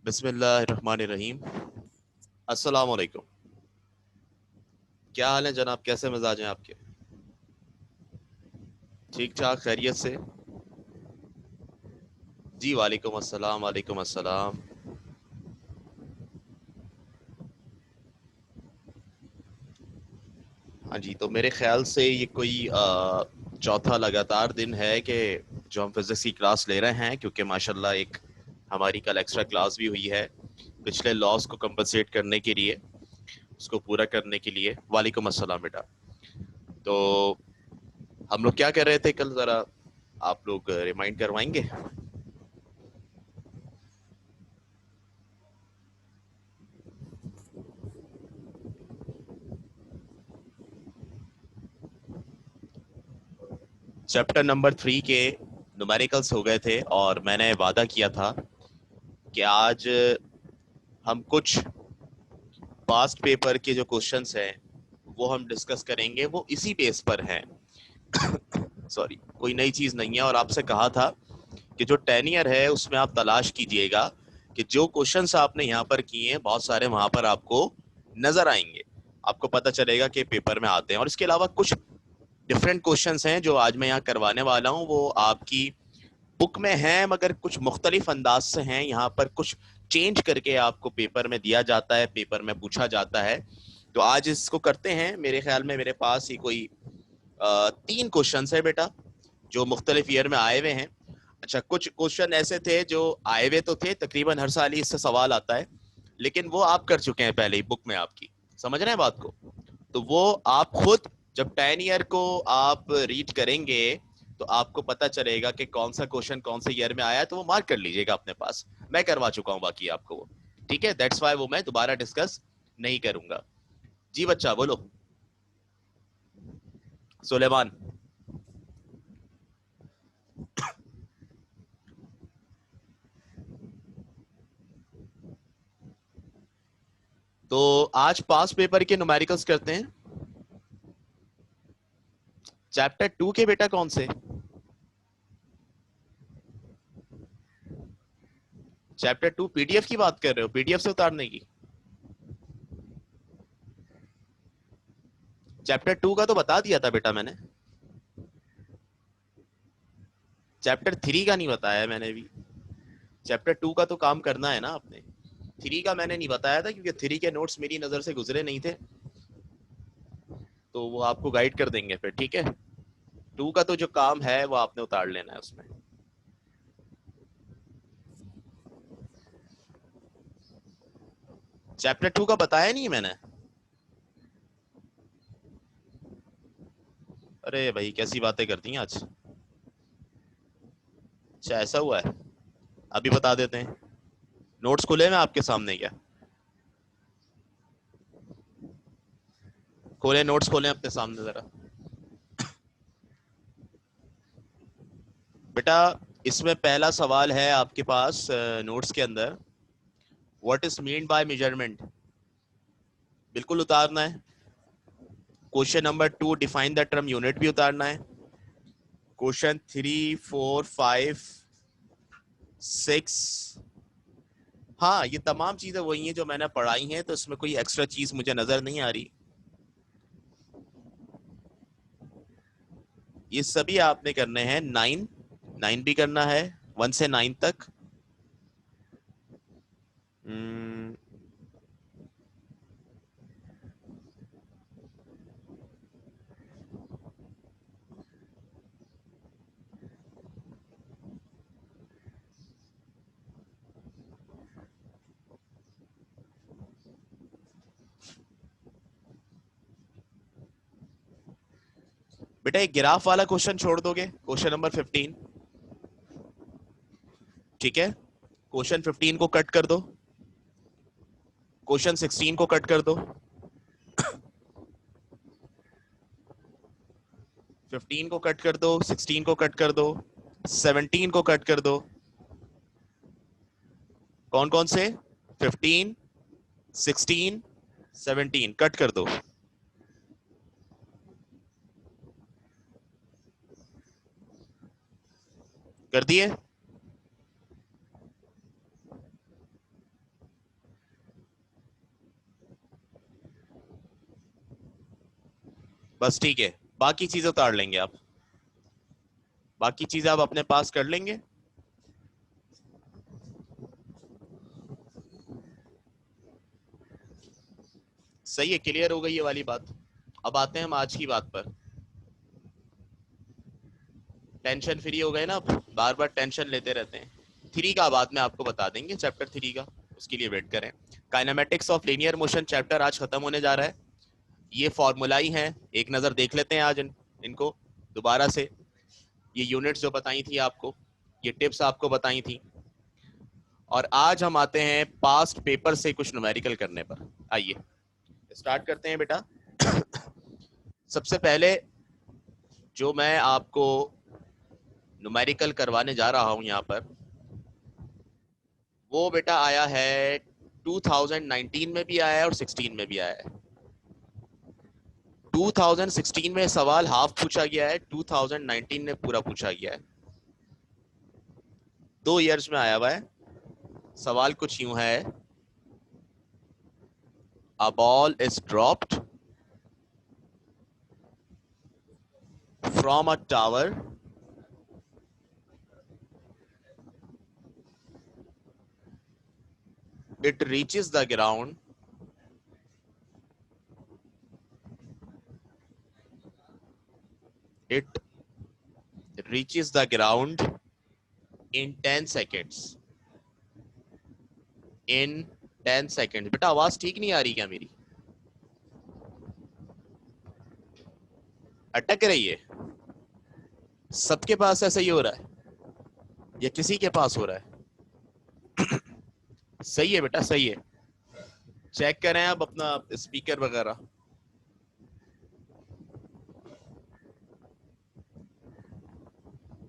बिस्मिल्लाहिर्रहमानिर्रहीम। अस्सलाम वालेकुम। क्या हाल है जनाब, कैसे मिजाज हैं आपके? ठीक ठाक, खैरियत से? जी वालेकुम अस्सलाम, वालेकुम अस्सलाम। हाँ जी, तो मेरे ख्याल से ये कोई चौथा लगातार दिन है कि जो हम फिजिक्स की क्लास ले रहे हैं, क्योंकि माशाल्लाह एक हमारी कल एक्स्ट्रा क्लास भी हुई है पिछले लॉस को कंपनसेट करने के लिए, उसको पूरा करने के लिए। वालेकुम अस्सलाम बेटा। तो हम लोग क्या कर रहे थे कल, ज़रा आप लोग रिमाइंड करवाएंगे? चैप्टर नंबर 3 के न्यूमेरिकल्स हो गए थे और मैंने वादा किया था कि आज हम कुछ पास्ट पेपर के जो क्वेश्चंस हैं वो हम डिस्कस करेंगे, वो इसी बेस पर हैं। सॉरी, कोई नई चीज़ नहीं है। और आपसे कहा था कि जो 10 ईयर है उसमें आप तलाश कीजिएगा कि जो क्वेश्चंस आपने यहाँ पर किए हैं बहुत सारे वहां पर आपको नजर आएंगे, आपको पता चलेगा कि पेपर में आते हैं। और इसके अलावा कुछ डिफरेंट क्वेश्चंस हैं जो आज मैं यहाँ करवाने वाला हूँ, वो आपकी बुक में हैं मगर कुछ मुख्तलिफ अंदाज से हैं। यहाँ पर कुछ चेंज करके आपको पेपर में दिया जाता है, पेपर में पूछा जाता है। तो आज इसको करते हैं। मेरे ख्याल में मेरे पास ही कोई 3 क्वेश्चन है बेटा जो मुख्तलिफ ईयर में आए हुए हैं। अच्छा, कुछ क्वेश्चन ऐसे थे जो आए हुए तो थे, तकरीबन हर साल ही इससे सवाल आता है, लेकिन वो आप कर चुके हैं पहले ही बुक में आपकी। समझ रहे हैं बात को? तो वो आप खुद जब 10 ईयर को आप रीड करेंगे तो आपको पता चलेगा कि कौन सा क्वेश्चन कौन से ईयर में आया है, तो वो मार्क कर लीजिएगा अपने पास। मैं करवा चुका हूँ बाकी आपको वो। ठीक है, दैट्स वाई वो मैं दोबारा डिस्कस नहीं करूंगा। जी बच्चा बोलो। सुलेमान। तो आज पास पेपर के न्यूमेरिकल्स करते हैं। चैप्टर 2 के बेटा कौन से? चैप्टर 2 पीडीएफ की बात कर रहे हो, पीडीएफ से उतारने की? चैप्टर 2 का तो बता दिया था बेटा मैंने। चैप्टर 3 का नहीं बताया मैंने भी। चैप्टर 2 का तो काम करना है ना आपने। 3 का मैंने नहीं बताया था क्योंकि 3 के नोट्स मेरी नजर से गुजरे नहीं थे, तो वो आपको गाइड कर देंगे फिर। ठीक है, 2 का तो जो काम है वो आपने उतार लेना है उसमें। चैप्टर 2 का बताया नहीं मैंने। अरे भाई कैसी बातें करती हैं आज। अच्छा ऐसा हुआ है, अभी बता देते हैं। नोट्स खुले में आपके सामने क्या? खोले नोट्स, खोले अपने सामने जरा। बेटा इसमें पहला सवाल है आपके पास नोट्स के अंदर, what is mean by measurement. बिल्कुल उतारना है। Question number 2 define the term unit भी उतारना है। क्वेश्चन 3, 4, 5, 6। हाँ, ये तमाम चीजें वही हैं जो मैंने पढ़ाई हैं, तो इसमें कोई एक्स्ट्रा चीज मुझे नजर नहीं आ रही। ये सभी आपने करने हैं। 9, 9 भी करना है, 1 से 9 तक। हम्म, बेटा एक ग्राफ वाला क्वेश्चन छोड़ दोगे, क्वेश्चन नंबर 15? ठीक है, क्वेश्चन 15 को कट कर दो, क्वेश्चन 16 को कट कर दो। 15 को कट कर दो, 16 को कट कर दो, 17 को कट कर दो। कौन कौन से? 15, 16, 17 कट कर दो। कर दिए? बस ठीक है, बाकी चीजें उतार लेंगे आप, बाकी चीजें आप अपने पास कर लेंगे। सही है, क्लियर हो गई ये वाली बात। अब आते हैं हम आज की बात पर। टेंशन फ्री हो गए ना, अब बार बार टेंशन लेते रहते हैं। थ्री का बाद में आपको बता देंगे, चैप्टर थ्री का, उसके लिए वेट करें। Kinematics of linear motion chapter आज खत्म होने जा रहा है। ये फॉर्मूला ही है, एक नजर देख लेते हैं आज इनको दोबारा से। ये यूनिट्स जो बताई थी आपको, ये टिप्स आपको बताई थी, और आज हम आते हैं पास्ट पेपर से कुछ न्यूमेरिकल करने पर। आइए स्टार्ट करते हैं बेटा। सबसे पहले जो मैं आपको न्यूमेरिकल करवाने जा रहा हूं यहां पर, वो बेटा आया है 2019 में भी आया है और 16 में भी आया है। 2016 में सवाल हाफ पूछा गया है, 2019 में पूरा पूछा गया है। 2 इयर्स में आया हुआ है। सवाल कुछ यूं है, a ball is dropped from a tower it reaches the ground it reaches the ground in 10 seconds in 10 seconds। बेटा आवाज ठीक नहीं आ रही क्या मेरी? अटक रही है? सबके पास ऐसा ही हो रहा है या किसी के पास हो रहा है? सही है बेटा, सही है। चेक करें आप अपना स्पीकर वगैरह।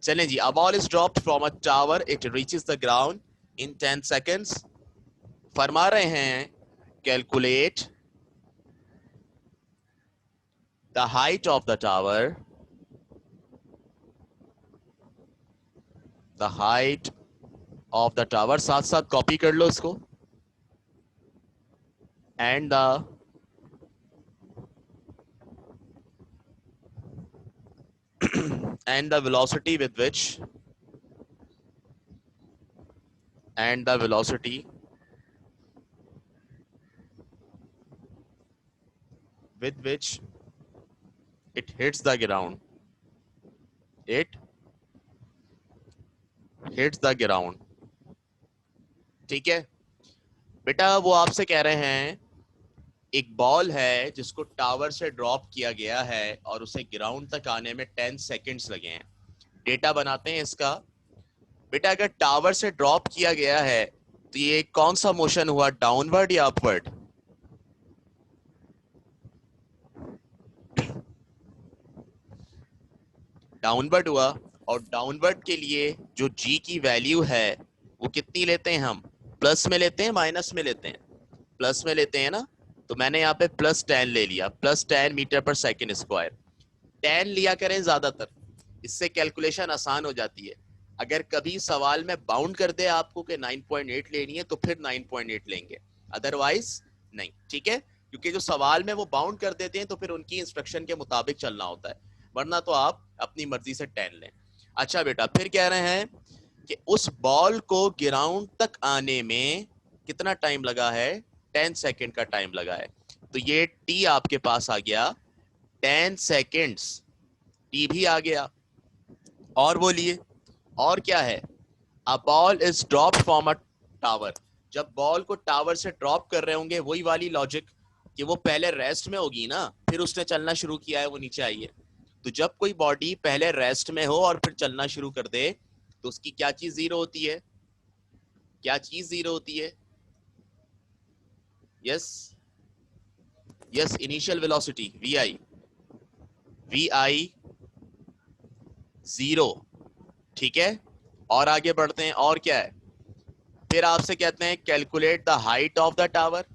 चलें जी। A ball is dropped from a tower, it reaches the ground in 10 seconds। फरमा रहे हैं calculate the height of the tower, the height of the tower, साथ साथ कॉपी कर लो इसको, and the velocity with which, and the velocity with which it hits the ground, it hits the ground। ठीक है बेटा, वो आपसे कह रहे हैं एक बॉल है जिसको टावर से ड्रॉप किया गया है और उसे ग्राउंड तक आने में 10 सेकंड्स लगे हैं। डेटा बनाते हैं इसका। बेटा अगर टावर से ड्रॉप किया गया है तो ये कौन सा मोशन हुआ, डाउनवर्ड या अपवर्ड? डाउनवर्ड हुआ। और डाउनवर्ड के लिए जो जी की वैल्यू है वो कितनी लेते हैं हम? प्लस में लेते हैं माइनस में लेते हैं? प्लस में लेते हैं ना, तो मैंने यहाँ पे +10 ले लिया, +10 मीटर पर सेकेंड स्क्वायर। 10 लिया करें ज्यादातर, इससे कैलकुलेशन आसान हो जाती है। अगर कभी सवाल में बाउंड कर दे आपको कि 9.8 लेनी है तो फिर 9.8 लेंगे, अदरवाइज नहीं। ठीक है, क्योंकि जो सवाल में वो बाउंड कर देते हैं तो फिर उनकी इंस्ट्रक्शन के मुताबिक चलना होता है, वरना तो आप अपनी मर्जी से 10 लें। अच्छा बेटा, फिर कह रहे हैं कि उस बॉल को ग्राउंड तक आने में कितना टाइम लगा है? 10 सेकेंड का टाइम लगा है। तो ये टी आपके पास आ गया 10 सेकेंड्स, टी भी आ गया। और बोलिए और क्या है? A ball is drop from a tower. जब बॉल को टावर से ड्रॉप कर रहे होंगे, वही वाली लॉजिक कि वो पहले रेस्ट में होगी ना, फिर उसने चलना शुरू किया है, वो नीचे आई है। तो जब कोई बॉडी पहले रेस्ट में हो और फिर चलना शुरू कर दे तो उसकी क्या चीज जीरो होती है? क्या चीज जीरो होती है? Yes yes, initial velocity v i, v i zero. ठीक है, और आगे बढ़ते हैं। और क्या है? फिर आपसे कहते हैं calculate the height of the tower,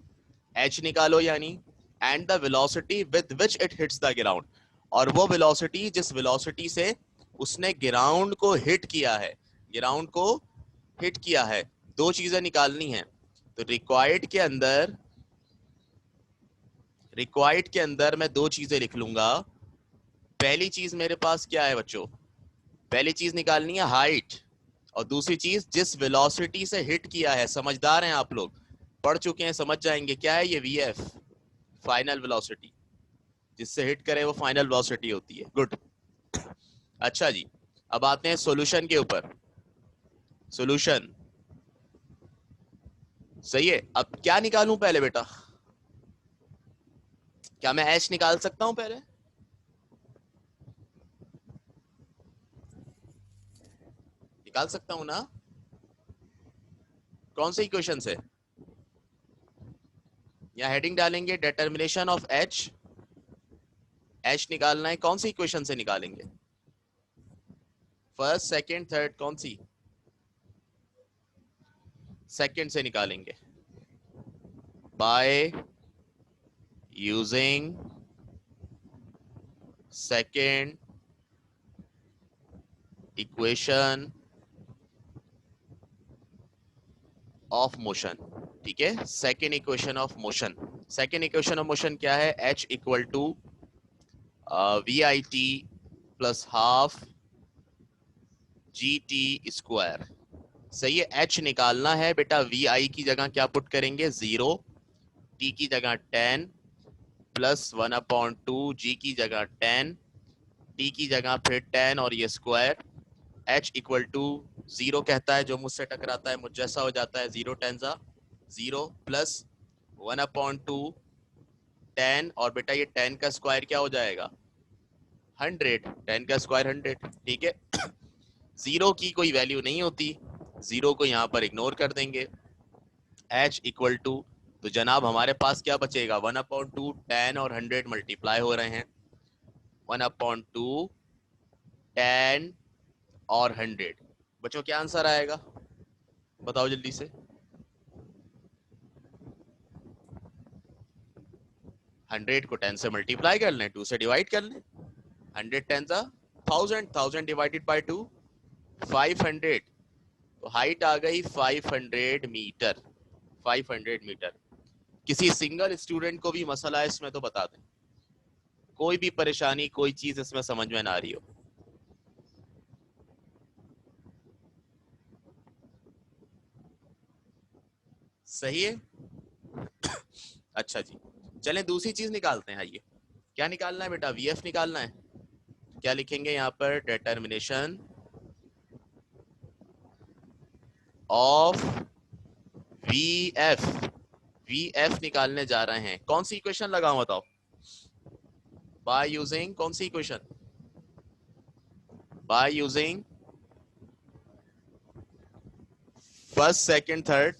H निकालो यानी, and the velocity with which it hits the ground. और वो वेलोसिटी जिस वेलोसिटी से उसने ग्राउंड को हिट किया है, ग्राउंड को हिट किया है। दो चीजें निकालनी है। तो रिक्वायर्ड के अंदर मैं दो चीजें लिख लूंगा। पहली चीज मेरे पास क्या है बच्चों, पहली चीज निकालनी है हाइट, और दूसरी चीज जिस वेलोसिटी से हिट किया है। समझदार हैं आप लोग, पढ़ चुके हैं, समझ जाएंगे क्या है ये वीएफ, फाइनल वेलोसिटी, जिससे हिट करे वो फाइनल वेलोसिटी होती है। गुड। अच्छा जी, अब आते हैं सॉल्यूशन के ऊपर। सॉल्यूशन सही है। अब क्या निकालूं पहले बेटा, क्या मैं एच निकाल सकता हूं पहले? निकाल सकता हूं ना? कौन से इक्वेशन से? या हेडिंग डालेंगे डिटर्मिनेशन ऑफ एच, एच निकालना है, कौन सी इक्वेशन से निकालेंगे? फर्स्ट सेकंड थर्ड, कौन सी? सेकंड से निकालेंगे, by using second equation of motion. ठीक है, second equation of motion. Second equation of motion क्या है? H equal to v i t plus half g t square. सही है, एच निकालना है बेटा, वी आई की जगह क्या पुट करेंगे? 0, टी की जगह 10 प्लस 1/2, जी की जगह 10, टी की जगह फिर 10 और ये स्क्वायर। एच इक्वल टू 0 कहता है, जो मुझसे टकराता है मुझ जैसा हो जाता है, 0 10 जा 0 प्लस 1/2 10, और बेटा ये 10 का स्क्वायर क्या हो जाएगा? 100, 10 का स्क्वायर 100। ठीक है, जीरो की कोई वैल्यू नहीं होती, जीरो को यहाँ पर इग्नोर कर देंगे। एच इक्वल टू, तो जनाब हमारे पास क्या बचेगा? 1/2, 10 और 100 मल्टीप्लाई हो रहे हैं, 1/2 10 और 100। बच्चों क्या आंसर आएगा, बताओ जल्दी से। 100 को 10 से मल्टीप्लाई कर लें, 2 से डिवाइड कर लें, 100 10 जा 1000, 1000 डिवाइडेड बाय 2 500। तो हाइट आ गई 500 मीटर, 500 मीटर। किसी सिंगल स्टूडेंट को भी मसला है इसमें तो बता दें, कोई भी परेशानी, कोई चीज इसमें समझ में ना आ रही हो। सही है। अच्छा जी, चलें दूसरी चीज निकालते हैं। आइए, क्या निकालना है बेटा? वीएफ निकालना है। क्या लिखेंगे यहाँ पर? डिटर्मिनेशन ऑफ वीएफ, वीएफ निकालने जा रहे हैं। कौन सी इक्वेशन लगाऊं बताओ? बाय यूजिंग कौन सी equation? By using first second third,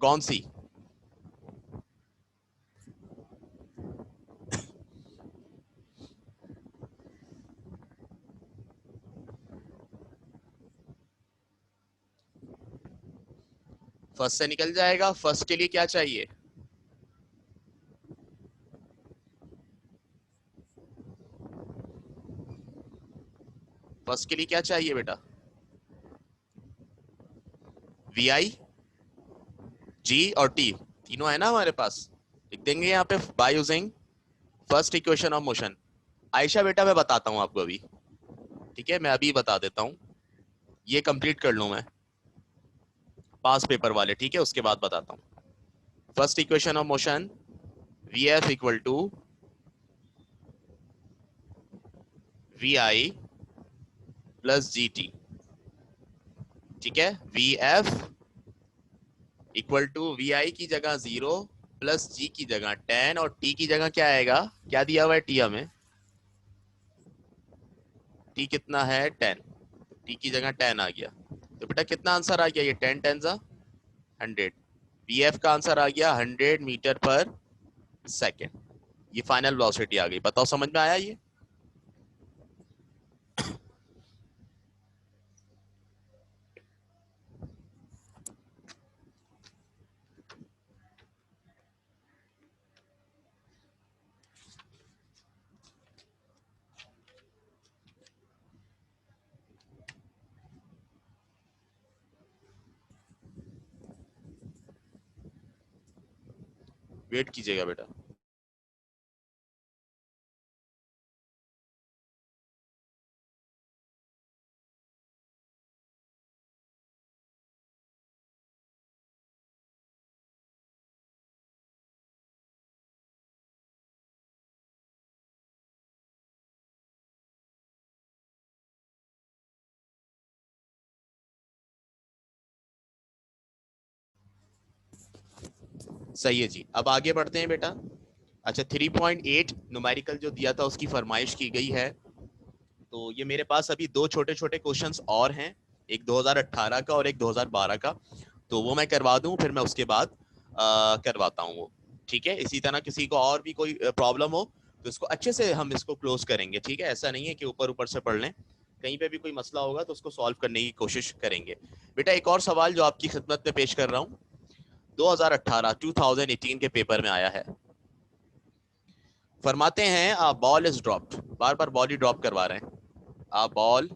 कौन सी? फर्स्ट से निकल जाएगा। फर्स्ट के लिए क्या चाहिए? फर्स्ट के लिए क्या चाहिए बेटा? वी आई, जी और टी, तीनों है ना हमारे पास। लिख देंगे यहाँ पे bye using first equation of motion. Ayesha बेटा मैं बताता हूँ आपको अभी, ठीक है, मैं अभी बता देता हूँ, ये कंप्लीट कर लूँ मैं, पास पेपर वाले, ठीक है, उसके बाद बताता हूँ। First equation of motion, v f equal to v i plus g t. ठीक है, v f equal to v i की जगह 0 प्लस जी की जगह 10 और टी की जगह क्या आएगा? क्या दिया हुआ है टी हमें? टी कितना है? 10। टी की जगह 10 आ गया, तो बेटा कितना आंसर आ गया? ये 10 10 जा 100। वी एफ का आंसर आ गया 100 मीटर पर सेकेंड। ये फाइनल वेलोसिटी आ गई। बताओ समझ में आया ये? वेट कीजिएगा बेटा। सही है जी, अब आगे बढ़ते हैं बेटा। अच्छा, 3.8 न्यूमेरिकल जो दिया था उसकी फरमाइश की गई है। तो ये मेरे पास अभी दो छोटे छोटे क्वेश्चंस और हैं, एक 2018 का और एक 2012 का। तो वो मैं करवा दूं, फिर मैं उसके बाद करवाता हूँ वो। ठीक है, इसी तरह किसी को और भी कोई प्रॉब्लम हो तो इसको अच्छे से हम इसको क्लोज करेंगे। ठीक है, ऐसा नहीं है कि ऊपर ऊपर से पढ़ लें, कहीं पे भी कोई मसला होगा तो उसको सॉल्व करने की कोशिश करेंगे। बेटा एक और सवाल जो आपकी खिदमत में पेश कर रहा हूँ, 2018 के पेपर में आया है। फरमाते हैं a ball is dropped, bar bar ball he drop करवा रहे हैं। A ball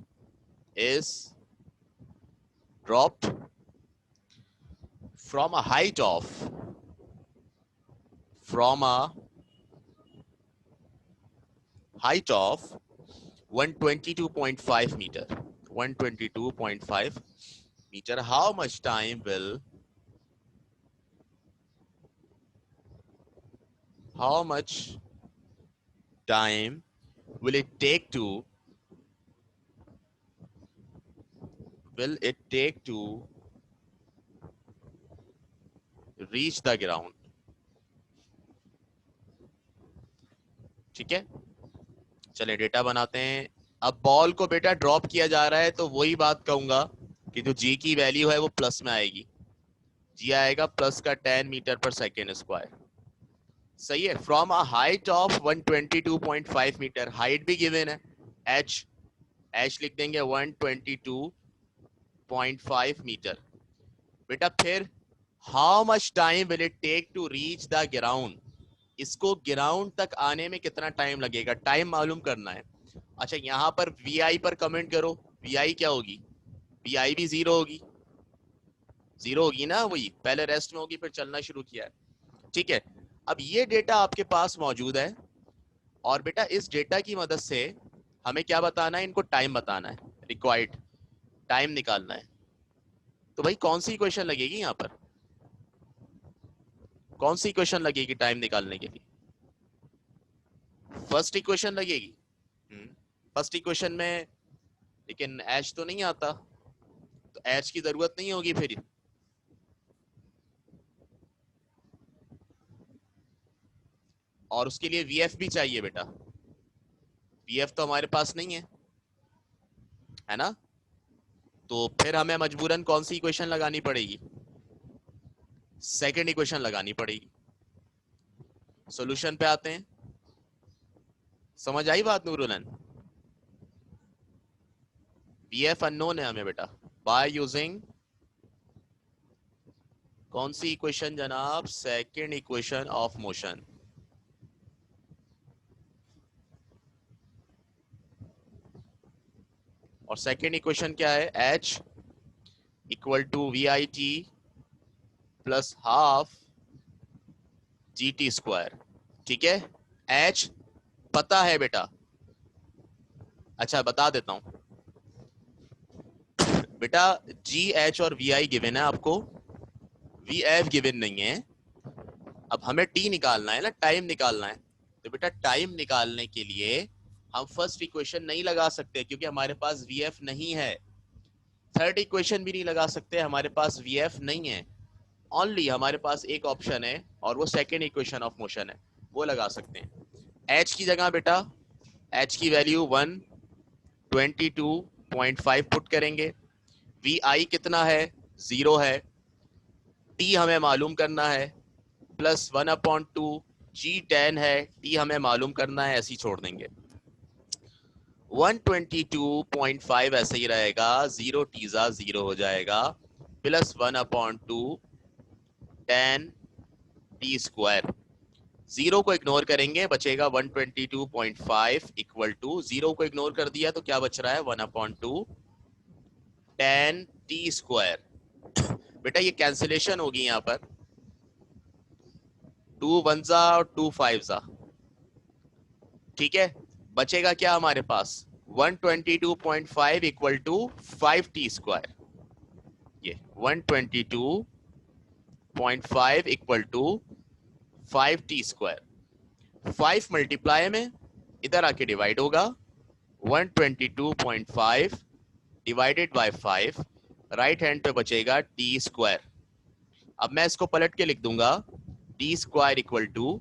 is dropped from a height of from a height of 122.5 meter, 122.5 meter. How much time will it take to reach the ground? ठीक है, चले data बनाते हैं। अब ball को बेटा ड्रॉप किया जा रहा है तो वही बात कहूंगा कि जो जी की वैल्यू है वो प्लस में आएगी। जी आएगा प्लस का 10 मीटर पर सेकेंड स्क्वायर। सही है, from a height of 122.5 metre, height भी गिवन है, एच एच लिख देंगे 122.5 मीटर। बेटा फिर how much time will it take to reach the ground, इसको ग्राउंड तक आने में कितना टाइम लगेगा, टाइम मालूम करना है। अच्छा यहां पर वी आई पर कमेंट करो, वी आई क्या होगी, वी आई भी जीरो होगी, जीरो होगी ना, वही पहले रेस्ट में होगी फिर चलना शुरू किया है। ठीक है, अब ये डेटा आपके पास मौजूद है और बेटा इस डेटा की मदद से हमें क्या बताना है, इनको टाइम बताना है, रिक्वायर्ड टाइम निकालना है। तो भाई कौन सी इक्वेशन लगेगी यहाँ पर, कौन सी इक्वेशन लगेगी टाइम निकालने के लिए, फर्स्ट इक्वेशन लगेगी। फर्स्ट इक्वेशन में लेकिन एच तो नहीं आता, तो एच की जरूरत नहीं होगी फिर। और उसके लिए वी एफ भी चाहिए बेटा, वी एफ तो हमारे पास नहीं है ना, तो फिर हमें मजबूरन कौन सी इक्वेशन लगानी पड़ेगी, सेकंड इक्वेशन लगानी पड़ेगी। सॉल्यूशन पे आते हैं, समझ आई बात नूरुलन। वी एफ अननोन है हमें बेटा, बाय यूजिंग कौन सी इक्वेशन जनाब, सेकंड इक्वेशन ऑफ मोशन। और सेकंड इक्वेशन क्या है, h equal to v i t plus half g t square. ठीक है, एच पता है बेटा, अच्छा बता देता हूं बेटा, जी एच और वी आई गिवन है आपको, वी एफ गिवन नहीं है। अब हमें टी निकालना है ना, टाइम निकालना है। तो बेटा टाइम निकालने के लिए हम फर्स्ट इक्वेशन नहीं लगा सकते क्योंकि हमारे पास वी एफ नहीं है, थर्ड इक्वेशन भी नहीं लगा सकते, हमारे पास वी एफ नहीं है। ओनली हमारे पास एक ऑप्शन है और वो सेकेंड इक्वेशन ऑफ मोशन है, वो लगा सकते हैं। एच की जगह बेटा, एच की वैल्यू 122.5 पुट करेंगे, वी आई कितना है, जीरो है, टी हमें मालूम करना है प्लस 1/2, जी 10 है, टी हमें मालूम करना है, ऐसे ही छोड़ देंगे। 122.5 ऐसे ही रहेगा, जीरो टीजा जीरो हो जाएगा, प्लस 1/2 10 टी स्क्वायर। जीरो को इग्नोर करेंगे, बचेगा 122.5 इक्वल टू, जीरो को इग्नोर कर दिया तो क्या बच रहा है, 1/2 10 टी स्क्वायर। बेटा ये कैंसिलेशन होगी यहाँ पर, 2 वन जा और 2 फाइव जा। ठीक है, बचेगा क्या हमारे पास, 122.5 इक्वल टू 5 टी स्क्वायर। ये 122.5 equal to 5 t square, 5 multiply में इधर आके डिवाइड होगा, 122.5 डिवाइडेड बाय 5, राइट हैंड पे बचेगा टी स्क्वायर। अब मैं इसको पलट के लिख दूंगा, t square equal to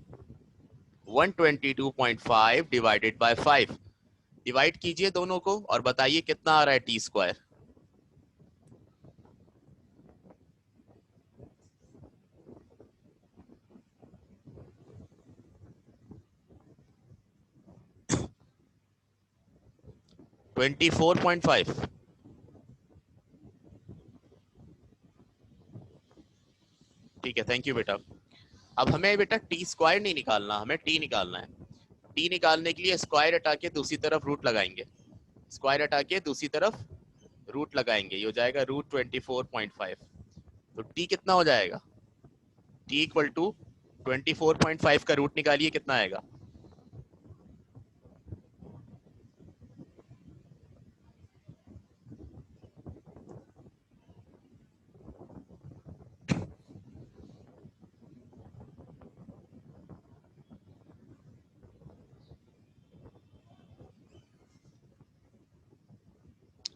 122.5 divided by 5। Divide कीजिए दोनों को और बताइए कितना आ रहा है टी स्क्वायर। ट्वेंटी 4.5। ठीक है, थैंक यू बेटा। अब हमें बेटा टी स्क्वायर नहीं निकालना, हमें टी निकालना है। टी निकालने के लिए स्क्वायर हटा के दूसरी तरफ रूट लगाएंगे। स्क्वायर हटा के दूसरी तरफ रूट लगाएंगे, ये हो जाएगा √24.5। तो टी कितना हो जाएगा? टी इक्वल टू 24.5 का रूट निकालिए, कितना आएगा?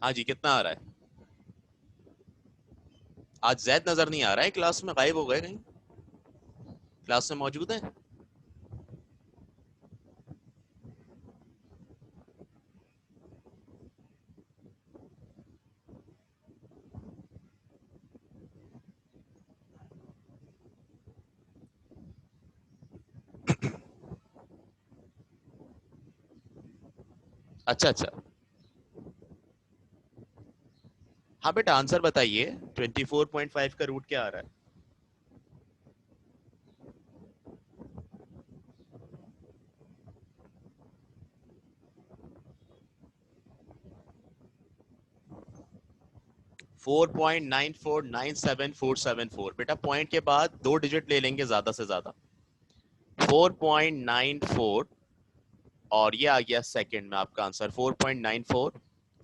हाँ जी, कितना आ रहा है? आज जैद नजर नहीं आ रहा है क्लास में, गायब हो गए कहीं? क्लास में मौजूद है? अच्छा अच्छा। हाँ बेटा, आंसर बताइए। 24.5 का रूट क्या आ रहा है? 4.9497474। बेटा पॉइंट के बाद 2 डिजिट ले लेंगे ज्यादा से ज्यादा। 4.94 और ये आ गया सेकंड में आपका आंसर, 4.94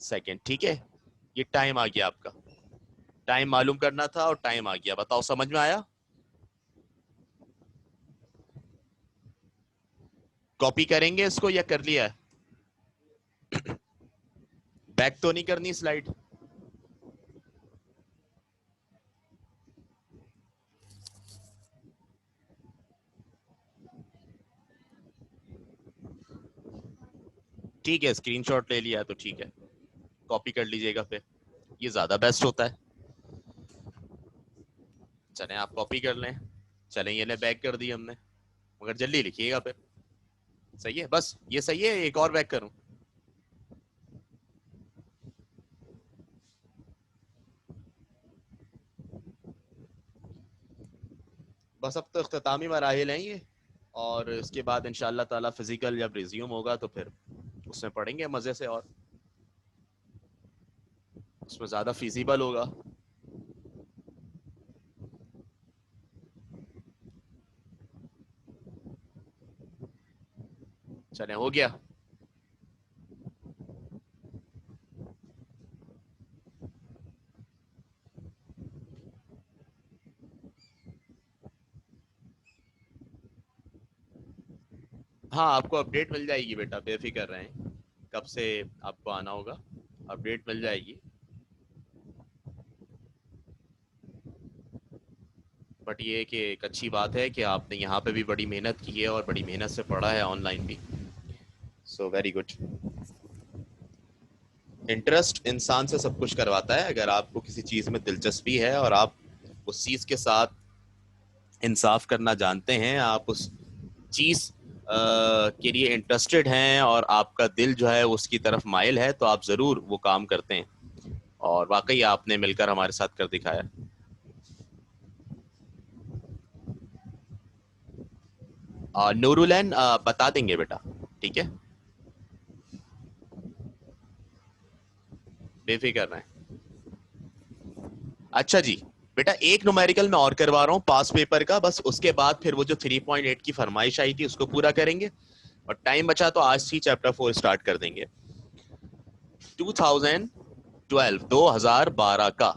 सेकंड। ठीक है, ये टाइम आ गया आपका। टाइम मालूम करना था और टाइम आ गया। बताओ, समझ में आया? कॉपी करेंगे इसको या कर लिया है? बैक तो नहीं करनी स्लाइड? ठीक है, स्क्रीनशॉट ले लिया है तो ठीक है, कॉपी कर लीजिएगा फिर, ये ज्यादा बेस्ट होता है। चलें, आप कॉपी कर लें। चलें, ये ले बैक कर दी हमने, मगर जल्दी लिखिएगा फिर। सही है? बस ये सही है, एक और बैक करूं? बस अब तो इख्तितामी मराहिल हैं ये, और इसके बाद इंशाल्लाह ताला फिजिकल जब रिज्यूम होगा तो फिर उसमें पढ़ेंगे मजे से, और उसमें ज्यादा फिजिबल होगा। चले, हो गया। हाँ, आपको अपडेट मिल जाएगी बेटा, बेफिक्र रहें। कब से आपको आना होगा, अपडेट मिल जाएगी। बट ये कि एक अच्छी बात है कि आपने यहाँ पे भी बड़ी मेहनत की है और बड़ी मेहनत से पढ़ा है ऑनलाइन भी। So very good. इंटरेस्ट इंसान से सब कुछ करवाता है। अगर आपको किसी चीज़ में दिलचस्पी है और आप उस चीज़ के साथ इंसाफ करना जानते हैं, आप उस चीज़ के लिए इंटरेस्टेड हैं और आपका दिल जो है उसकी तरफ माइल है, तो आप ज़रूर वो काम करते हैं। और वाकई आपने मिलकर हमारे साथ कर दिखाया। नूरुलैन बता देंगे बेटा, ठीक है, बेफिक्र रहें। अच्छा जी, बेटा एक न्यूमेरिकल मैं और करवा रहा हूँ पास पेपर का, बस उसके बाद फिर वो जो 3.8 की फरमाइश आई थी उसको पूरा करेंगे, और टाइम बचा तो आज ही चैप्टर 4 स्टार्ट कर देंगे। 2012, 2012 का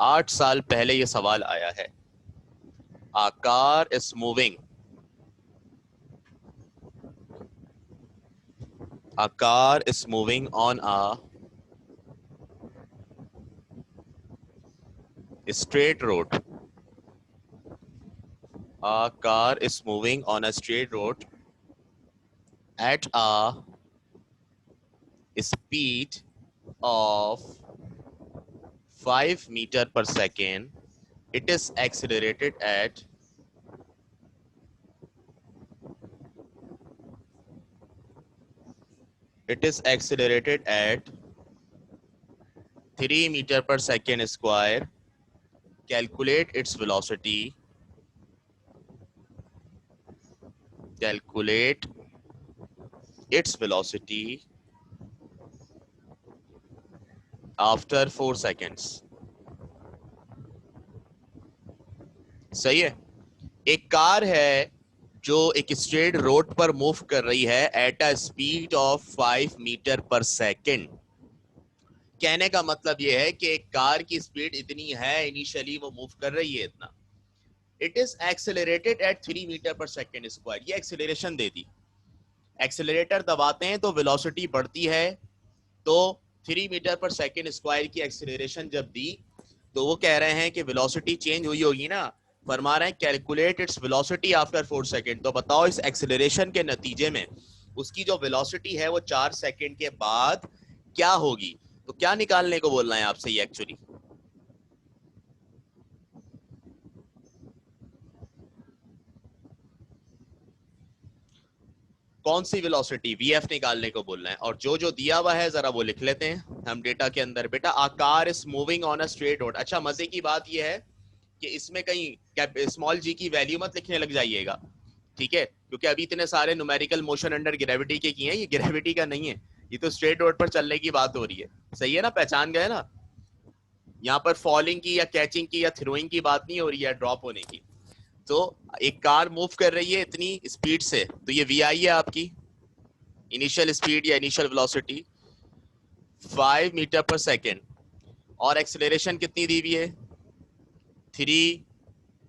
8 साल पहले ये सवाल आया है। A car is moving. A car is moving on a straight road. A car is moving on a straight road at a speed of 5 meter per second. It is accelerated at it is accelerated at 3 meter per second square. Calculate its velocity. Calculate its velocity after 4 seconds. सही है। एक car है जो एक straight road पर move कर रही है at a speed of 5 metre per second. कहने का मतलब यह है कि एक कार की स्पीड इतनी है, इनिशियली वो मूव कर रही है इतना। It is accelerated at 3 metre per second square. ये एक्सेलरेशन दे दी। एक्सेलरेटर दबाते हैं तो वेलोसिटी बढ़ती है, तो 3 मीटर पर सेकेंड स्क्वायर की एक्सेलरेशन जब दी तो वो कह रहे हैं कि वेलोसिटी चेंज हुई होगी ना। फरमा रहे हैं calculate its velocity after 4 second. तो बताओ इस एक्सेलरेशन के नतीजे में उसकी जो वेलोसिटी है वो 4 सेकेंड के बाद क्या होगी। तो क्या निकालने को बोलना है आपसे ये एक्चुअली? कौन सी वेलोसिटी? वीएफ निकालने को बोलना है। और जो जो दिया हुआ है जरा वो लिख लेते हैं हम डेटा के अंदर। बेटा a car is moving on a straight road. अच्छा मजे की बात यह है कि इसमें कहीं स्मॉल जी की वैल्यू मत लिखने लग जाइएगा, ठीक है? क्योंकि अभी इतने सारे न्यूमेरिकल मोशन अंडर ग्रेविटी के किए हैं, ये ग्रेविटी का नहीं है। ये तो स्ट्रेट रोड पर चलने की बात हो रही है। सही है ना, पहचान गए ना? यहाँ पर फॉलिंग की या कैचिंग की या थ्रोइंग की बात नहीं हो रही है, ड्रॉप होने की। तो एक कार मूव कर रही है इतनी स्पीड से, तो ये वी आई है आपकी इनिशियल स्पीड या initial velocity 5 metre per second. और एक्सेलरेशन कितनी दी हुई है? 3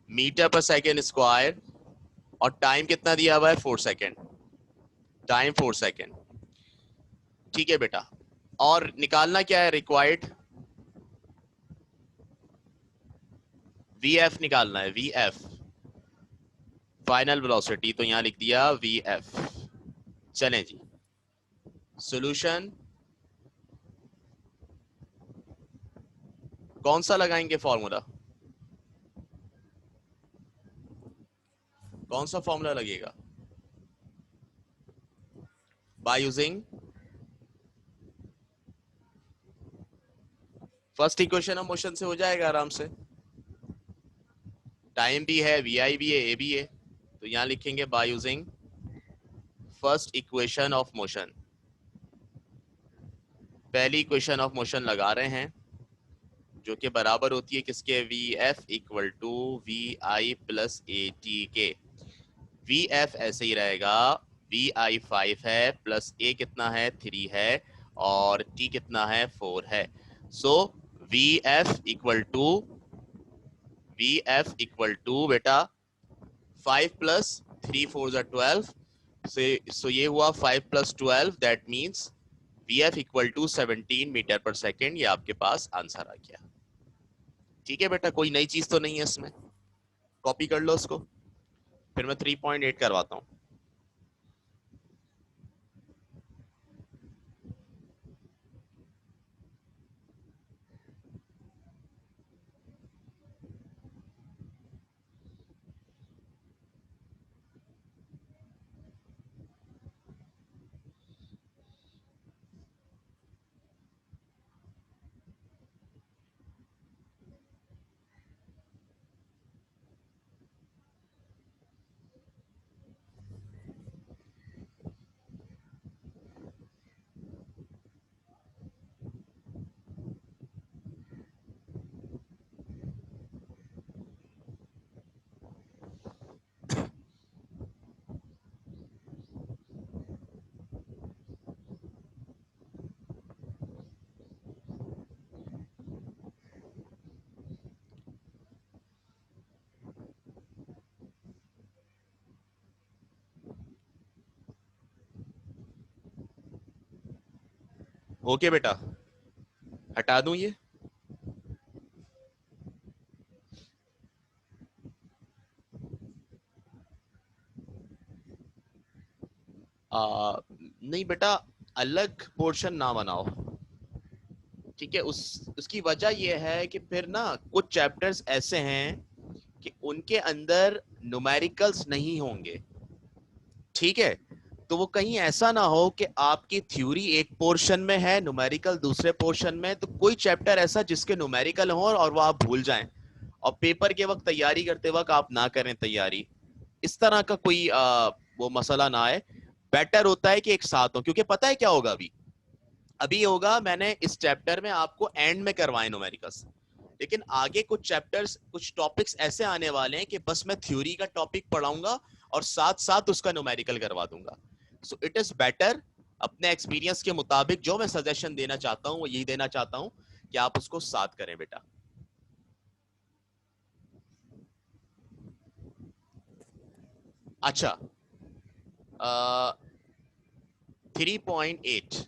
मीटर पर सेकेंड स्क्वायर। और टाइम कितना दिया हुआ है? 4 सेकेंड। Time 4 second. ठीक है बेटा। और निकालना क्या है रिक्वायर्ड? वी एफ निकालना है, वी एफ फाइनल वेलोसिटी। तो यहां लिख दिया वी एफ। चलें जी, सॉल्यूशन कौन सा लगाएंगे फॉर्मूला? कौन सा फॉर्मूला लगेगा? Bye using first equation of motion से हो जाएगा आराम से। टाइम भी है, वी आई भी है, ए भी है। तो यहां लिखेंगे by using first equation of motion. पहली इक्वेशन ऑफ मोशन लगा रहे हैं जो कि बराबर होती है किसके? V f equal to v i plus a t के। वी एफ ऐसे ही रहेगा, वी आई 5 है प्लस ए कितना है? 3 है। और टी कितना है? 4 है। So v f equal to बेटा 5 प्लस 3 4 12 से। सो ये हुआ 5 प्लस 12, that means v f equal to 17 metre per second. ये आपके पास आंसर आ गया। ठीक है बेटा, कोई नई चीज तो नहीं है इसमें। कॉपी कर लो उसको, फिर मैं 3.8 करवाता हूँ। ओके बेटा, हटा दूं ये? नहीं बेटा, अलग पोर्शन ना बनाओ, ठीक है। उसकी वजह यह है कि फिर ना कुछ चैप्टर्स ऐसे हैं कि उनके अंदर न्यूमेरिकल्स नहीं होंगे, ठीक है। तो वो कहीं ऐसा ना हो कि आपकी थ्योरी एक पोर्शन में है, न्यूमेरिकल दूसरे पोर्शन में, तो कोई चैप्टर ऐसा जिसके न्यूमेरिकल हो और वो आप भूल जाएं और पेपर के वक्त तैयारी करते वक्त आप ना करें तैयारी, इस तरह का कोई वो मसला ना आए। बेटर होता है कि एक साथ हो, क्योंकि पता है क्या होगा अभी, अभी होगा मैंने इस चैप्टर में आपको एंड में करवाए न्यूमेरिकल्स, लेकिन आगे कुछ चैप्टर्स कुछ टॉपिक्स ऐसे आने वाले हैं कि बस मैं थ्योरी का टॉपिक पढ़ाऊंगा और साथ साथ उसका न्यूमेरिकल करवा दूंगा। सो इट इज बेटर, अपने एक्सपीरियंस के मुताबिक जो मैं सजेशन देना चाहता हूं वो यही देना चाहता हूं कि आप उसको साथ करें बेटा। अच्छा, 3.8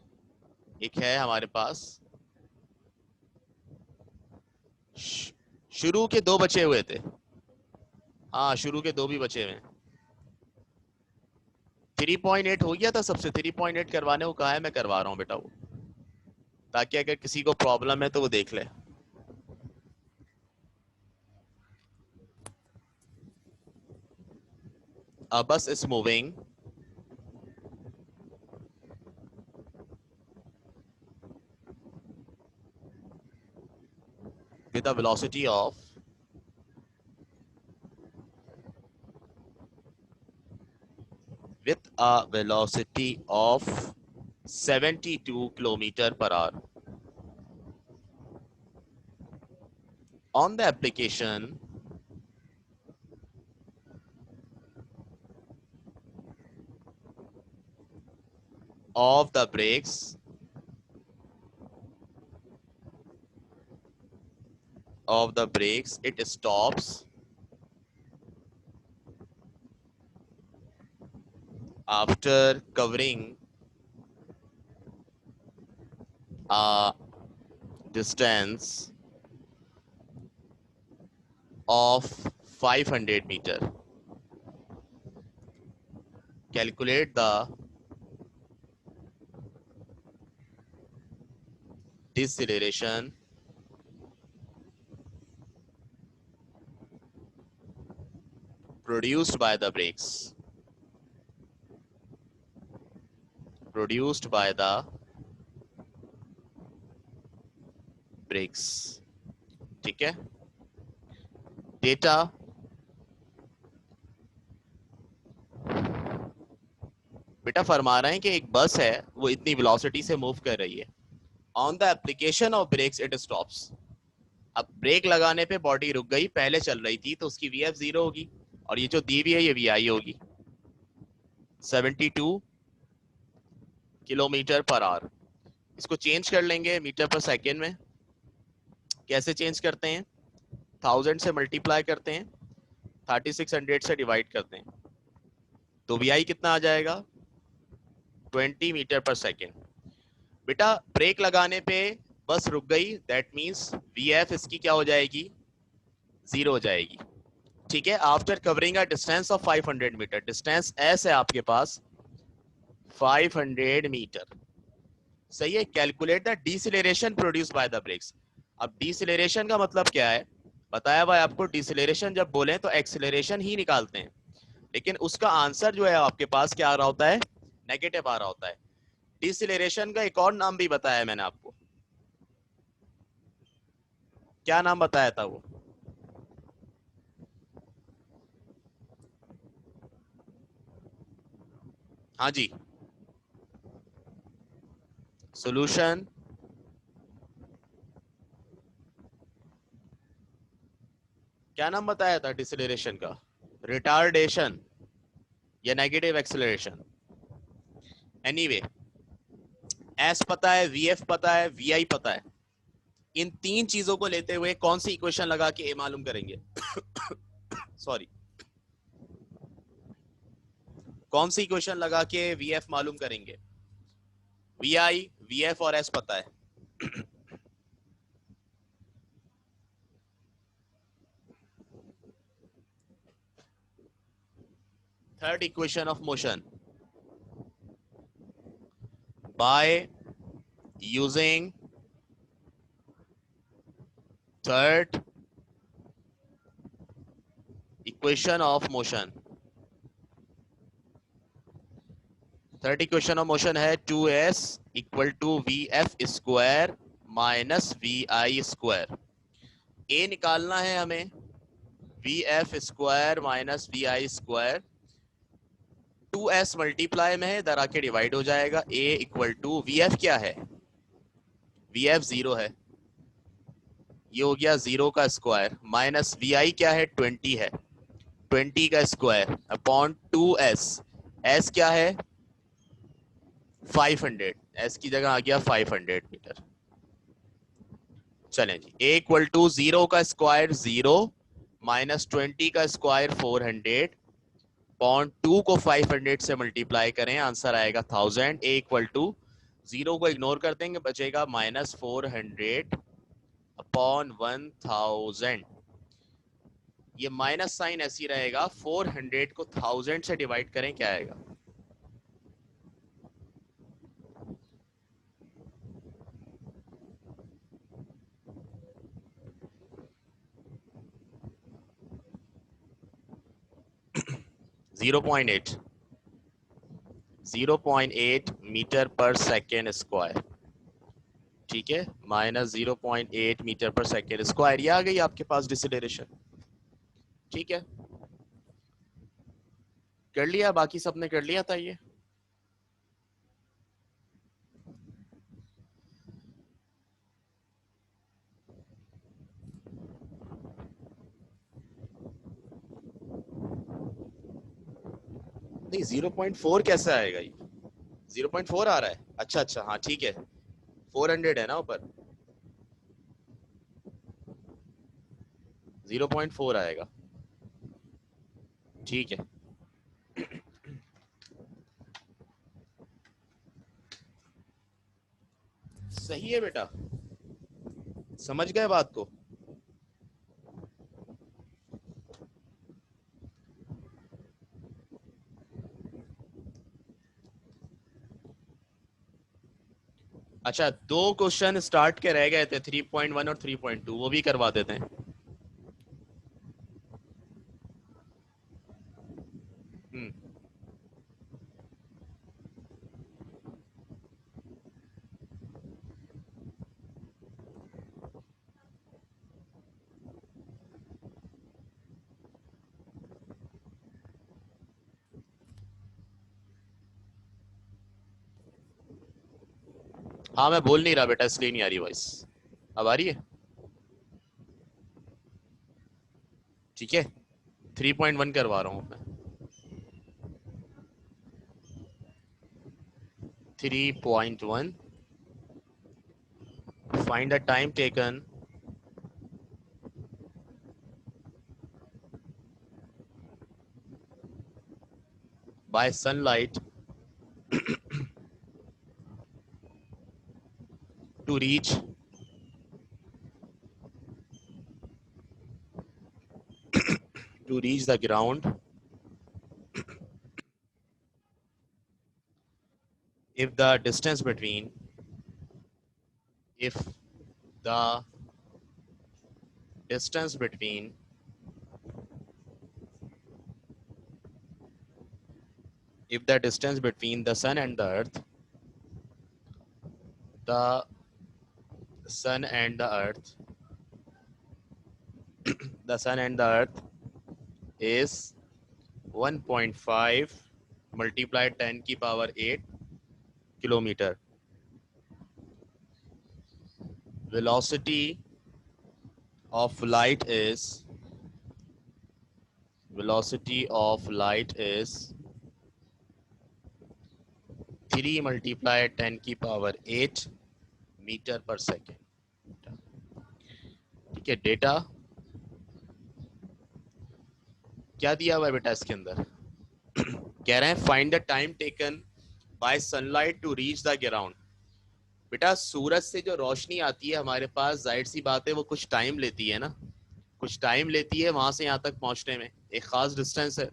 एक है हमारे पास, शुरू के दो बचे हुए थे। हाँ, शुरू के दो भी बचे हुए हैं। 3.8 हो गया था सबसे, 3.8 करवाने को कहा है, मैं करवा रहा हूँ बेटा वो, ताकि अगर किसी को प्रॉब्लम है तो वो देख ले। A bus is moving with a velocity of 72 kilometer per hour. On the application of the brakes, it stops after covering a distance of 500 meter. Calculate the deceleration produced by the brakes. Produced by the brakes. ठीक है। Data बेटा फरमा रहे हैं कि एक बस है, वो इतनी वेलोसिटी से मूव कर रही है। On the application of brakes it stops. अब ब्रेक लगाने पे बॉडी रुक गई, पहले चल रही थी तो उसकी वी एफ जीरो होगी, और ये जो दी हुई है ये वी आई होगी 72 किलोमीटर पर आवर। इसको चेंज कर लेंगे मीटर पर सेकेंड में। कैसे चेंज करते हैं? 1000 से मल्टीप्लाई करते हैं, 3600 से डिवाइड करते हैं, तो वी आई कितना आ जाएगा? 20 मीटर पर सेकेंड। बेटा ब्रेक लगाने पे बस रुक गई, दैट मीन्स वी एफ इसकी क्या हो जाएगी? जीरो हो जाएगी, ठीक है। After covering a distance of 500 metre, distance s है आपके पास 500 मीटर, सही है। Calculate the deceleration produce by the brakes. अब डिसेलेरेशन का मतलब क्या है बताया हुआ है आपको। डिसेलेरेशन जब बोले तो एक्सेलरेशन ही निकालते हैं, लेकिन उसका आंसर जो है आपके पास क्या आ रहा होता है? नेगेटिव आ रहा होता है। डिसेलेरेशन का एक और नाम भी बताया मैंने आपको, क्या नाम बताया था वो? हाँ जी, सॉल्यूशन। क्या नाम बताया था डिसेलेरेशन का? रिटार्डेशन या नेगेटिव एक्सेलरेशन? एनीवे, एस पता है, वी एफ पता है, वी आई पता है। इन तीन चीजों को लेते हुए कौन सी इक्वेशन लगा के ए मालूम करेंगे? सॉरी, कौन सी इक्वेशन लगा के वी एफ मालूम करेंगे? वी आई, वी एफ और एस पता है। Third equation of motion, by using third equation of motion. Third equation of motion है 2s equal to v f square minus v i square. A निकालना है हमें, v f square minus v i square 2s multiply में है, इधर आके divide हो जाएगा. A equal to v f क्या है, वी एफ 0 है, ये हो गया 0 का स्क्वायर, माइनस वी आई क्या है 20 है, 20 का स्क्वायर अपॉन 2s. s क्या है 500, s की जगह आ गया 500 मीटर. चलें जी, a इक्वल टू 0 का स्क्वायर 0 माइनस 20 का स्क्वायर 400 पॉइंट 2 को 500 से मल्टीप्लाई करें, आंसर आएगा 1000. a इक्वल टू 0 को इग्नोर कर देंगे, बचेगा माइनस 400 अपॉन 1000. ये माइनस साइन ऐसी रहेगा, 400 को 1000 से डिवाइड करें क्या आएगा. Zero point eight metre per second square. ठीक है, minus 0.8 metre per second square. ये आ गई आपके पास डिसिलरेशन. ठीक है, कर लिया, बाकी सबने कर लिया था ये. नहीं 0.4 कैसे आएगा, ये 0.4 आ रहा है. अच्छा अच्छा, हाँ ठीक है, 400 है ना ऊपर, 0.4 आएगा. ठीक है, सही है बेटा, समझ गए बात को. अच्छा, दो क्वेश्चन स्टार्ट के रह गए थे, 3.1 और 3.2, वो भी करवा देते हैं. हाँ मैं बोल नहीं रहा बेटा, इसलिए नहीं आ रही वॉइस. अब आ रही है. ठीक है, 3.1 करवा रहा हूँ मैं. 3.1, find the time taken by sunlight to reach the ground if the distance between if the distance between the sun and the earth is 1.5 multiplied 10 की power 8 kilometer. Velocity of light is 3 multiplied 10 की power 8 metre per second. ठीक है, data क्या दिया हुआ है बेटा इसके अंदर. कह रहे हैं find the time taken by sunlight to reach the ground. बेटा सूरज से जो रोशनी आती है हमारे पास, जाहिर सी बात है वो कुछ टाइम लेती है ना, कुछ टाइम लेती है वहां से यहाँ तक पहुंचने में, एक खास डिस्टेंस है.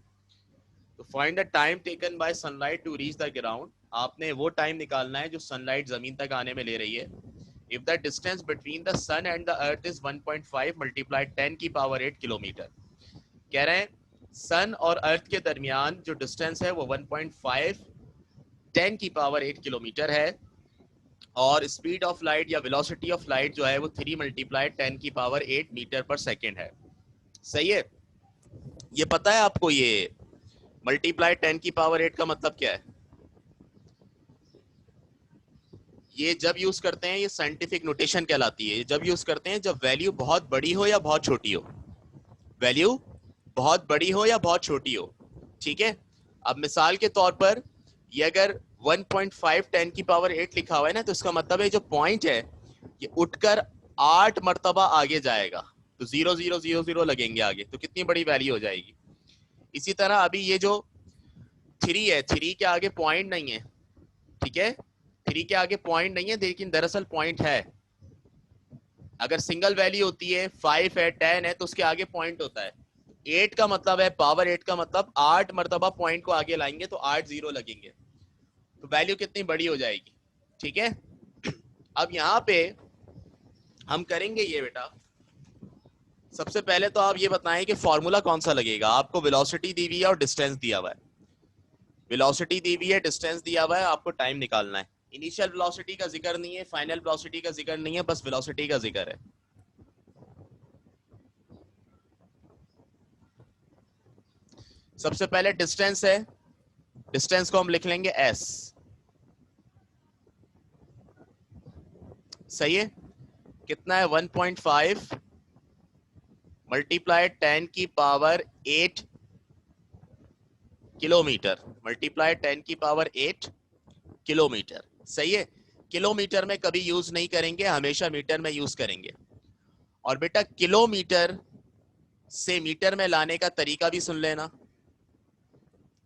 तो find the time taken by sunlight to reach the ground, आपने वो टाइम निकालना है जो सनलाइट जमीन तक आने में ले रही है। If the distance between the sun and the earth is 1.5 multiplied 10 की पावर 8 किलोमीटर। कह रहे हैं सन और अर्थ के दरमियान जो डिस्टेंस है वो 1.5 10 की पावर 8 किलोमीटर है, और स्पीड ऑफ लाइट या वेलोसिटी ऑफ लाइट जो है वो 3 मल्टीप्लाइड 10 की पावर 8 मीटर पर सेकेंड है। सही है। ये पता है आपको ये मल्टीप्लाइड 10 की पावर 8 का मतलब क्या है? ये जब यूज करते हैं, ये साइंटिफिक नोटेशन कहलाती है, जब यूज करते हैं जब वैल्यू बहुत बड़ी हो या बहुत छोटी हो। वैल्यू बहुत बड़ी हो या बहुत छोटी हो, ठीक है। अब मिसाल के तौर पर ये अगर 1.5 10 की पावर 8 लिखा हुआ है ना, तो इसका मतलब है जो पॉइंट है ये उठकर 8 मर्तबा आगे जाएगा, तो 0000 लगेंगे आगे, तो कितनी बड़ी वैल्यू हो जाएगी। इसी तरह अभी ये जो 3 है, 3 के आगे पॉइंट नहीं है, ठीक है, 3 के आगे पॉइंट नहीं है, लेकिन दरअसल पॉइंट है। अगर सिंगल वैल्यू होती है 5 है 10 है तो उसके आगे पॉइंट होता है। 8 का मतलब है पावर 8 का मतलब 8 मर्तबा पॉइंट को आगे लाएंगे तो 8 जीरो लगेंगे, तो वैल्यू कितनी बड़ी हो जाएगी, ठीक है। अब यहाँ पे हम करेंगे ये बेटा, सबसे पहले तो आप ये बताएं कि फॉर्मूला कौन सा लगेगा। आपको वेलोसिटी दी हुई है और डिस्टेंस दिया हुआ है, वेलोसिटी दी हुई है, डिस्टेंस दिया हुआ है, आपको टाइम निकालना है। इनिशियल वेलोसिटी का जिक्र नहीं है, फाइनल वेलोसिटी का जिक्र नहीं है, बस वेलोसिटी का जिक्र है। सबसे पहले डिस्टेंस है, डिस्टेंस को हम लिख लेंगे s, सही है। कितना है 1.5 मल्टीप्लाइड 10 की पावर 8 किलोमीटर, मल्टीप्लाइड 10 की पावर 8 किलोमीटर, सही है। किलोमीटर में कभी यूज नहीं करेंगे, हमेशा मीटर में यूज करेंगे। और बेटा किलोमीटर से मीटर में लाने का तरीका भी सुन लेना,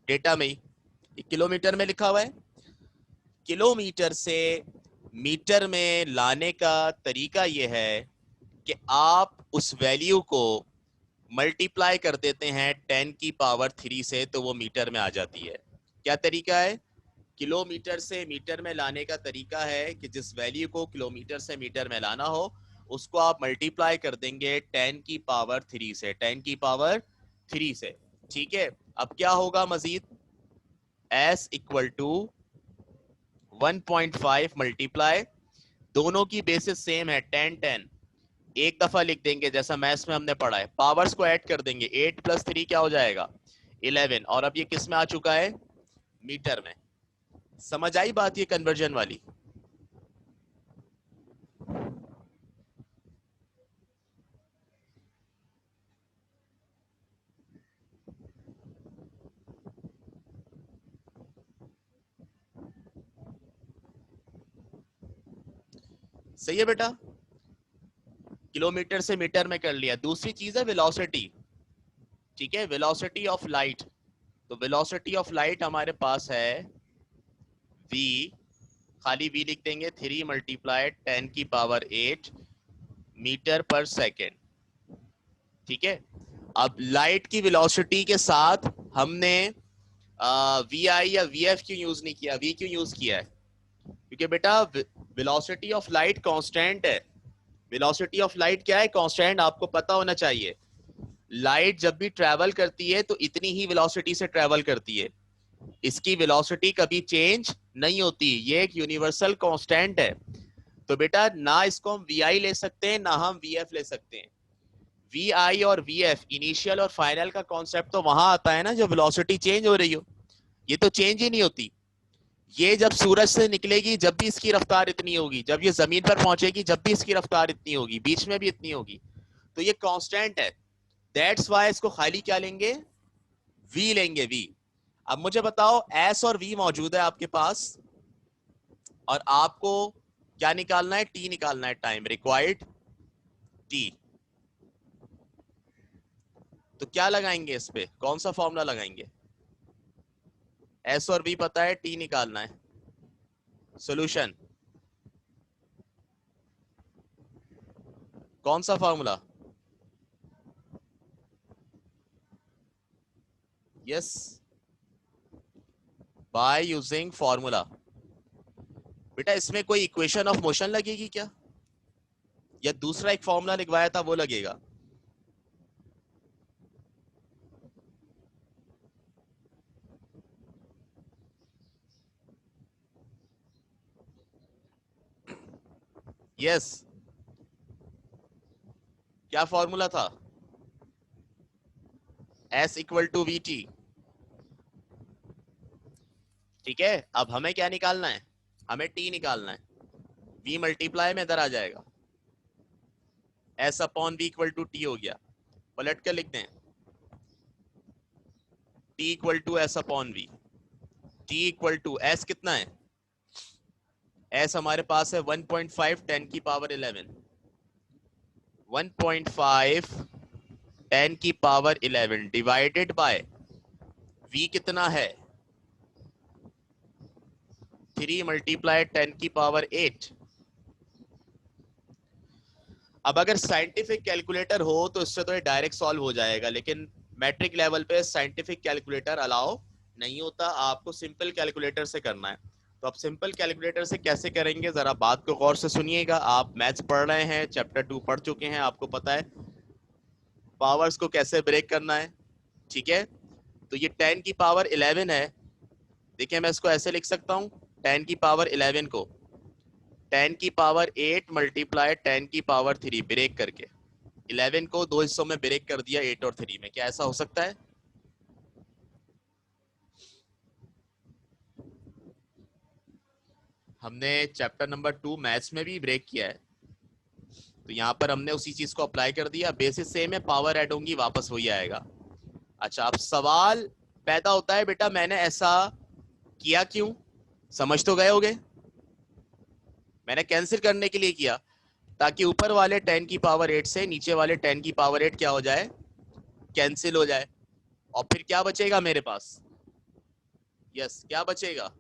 डेटा में ही किलोमीटर में लिखा हुआ है। किलोमीटर से मीटर में लाने का तरीका यह है कि आप उस वैल्यू को मल्टीप्लाई कर देते हैं 10 की पावर 3 से, तो वो मीटर में आ जाती है। क्या तरीका है? किलोमीटर से मीटर में लाने का तरीका है कि जिस वैल्यू को किलोमीटर से मीटर में लाना हो उसको आप मल्टीप्लाई कर देंगे 10 की पावर 3 से, 10 की पावर 3 से, ठीक है। अब क्या होगा मजीद, s इक्वल टू 1.5 मल्टीप्लाई, दोनों की बेसिस सेम है 10 10, एक दफा लिख देंगे जैसा मैथ्स में हमने पढ़ा है, पावर्स को ऐड कर देंगे, 8 प्लस 3 क्या हो जाएगा 11, और अब ये किस में आ चुका है, मीटर में। समझ आई बात ये कन्वर्जन वाली? सही है बेटा, किलोमीटर से मीटर में कर लिया। दूसरी चीज है वेलोसिटी, ठीक है, वेलोसिटी ऑफ लाइट। तो वेलोसिटी ऑफ लाइट हमारे पास है v, खाली v लिख देंगे, 3 मल्टीप्लाइड 10 की पावर 8 मीटर पर सेकेंड, ठीक है। अब लाइट की वेलोसिटी के साथ हमने वी आई या वी एफ क्यों यूज नहीं किया, v क्यों यूज किया है? क्योंकि बेटा वेलोसिटी ऑफ लाइट कांस्टेंट है। वेलोसिटी ऑफ लाइट क्या है, कांस्टेंट, आपको पता होना चाहिए। लाइट जब भी ट्रैवल करती है तो इतनी ही वेलोसिटी से ट्रैवल करती है, इसकी वेलोसिटी कभी चेंज नहीं होती, ये एक यूनिवर्सल कांस्टेंट है। तो बेटा ना इसको हम वी आई ले सकते हैं ना हम वी एफ ले सकते हैं। वी आई और वी एफ इनिशियल और फाइनल का कॉन्सेप्ट तो वहां आता है ना जब वेलोसिटी चेंज हो रही हो, ये तो चेंज ही नहीं होती। ये जब सूरज से निकलेगी जब भी इसकी रफ्तार इतनी होगी, जब ये जमीन पर पहुंचेगी जब भी इसकी रफ्तार इतनी होगी, बीच में भी इतनी होगी, तो ये कांस्टेंट है। दैट्स वाई इसको खाली क्या लेंगे, वी लेंगे, वी। अब मुझे बताओ एस और वी मौजूद है आपके पास, और आपको क्या निकालना है, टी निकालना है, टाइम रिक्वायर्ड टी। तो क्या लगाएंगे इस पे, कौन सा फॉर्मूला लगाएंगे? एस और वी पता है, टी निकालना है, सॉल्यूशन कौन सा formula? Yes, bye using formula. बेटा इसमें कोई इक्वेशन ऑफ मोशन लगेगी क्या, या दूसरा एक फॉर्मूला लिखवाया था वो लगेगा? यस, क्या फॉर्मूला था? S equal to v t. ठीक है, अब हमें क्या निकालना है? हमें T निकालना है। V मल्टीप्लाई में इधर आ जाएगा, S upon V equal to T हो गया। पलट कर लिखते हैं, T equal to S upon V। T equal to S कितना है? S हमारे पास है 1.5 10 की पावर 11। 1.5 10 की पावर 11 डिवाइडेड बाय V कितना है? 3 मल्टीप्लाई 10 की पावर 8। अब अगर साइंटिफिक कैलकुलेटर हो तो इससे तो ये डायरेक्ट सॉल्व हो जाएगा, लेकिन मैट्रिक लेवल पे साइंटिफिक कैलकुलेटर अलाउ नहीं होता, आपको सिंपल कैलकुलेटर से करना है। तो आप सिंपल कैलकुलेटर से कैसे करेंगे, जरा बात को गौर से सुनिएगा। आप मैथ्स पढ़ रहे हैं, चैप्टर 2 पढ़ चुके हैं, आपको पता है पावर्स को कैसे ब्रेक करना है। ठीक है, तो ये 10 की पावर 11 है। देखिए मैं इसको ऐसे लिख सकता हूँ, 10 की पावर 11 को 10 की पावर 8 मल्टीप्लाई 10 की पावर 3 ब्रेक करके 11 को दो हिस्सों में ब्रेक कर दिया 8 और 3 में। क्या ऐसा हो सकता है? हमने चैप्टर नंबर 2 मैथ्स में भी ब्रेक किया है, तो यहाँ पर हमने उसी चीज को अप्लाई कर दिया। बेसिस सेम है, पावर ऐड होंगी, वापस वही आएगा। अच्छा, अब सवाल पैदा होता है बेटा मैंने ऐसा किया क्यों? समझ तो गए होगे, मैंने कैंसिल करने के लिए किया, ताकि ऊपर वाले 10 की पावर 8 से नीचे वाले 10 की पावर 8 क्या हो जाए, कैंसिल हो जाए। और फिर क्या बचेगा मेरे पास? यस, क्या बचेगा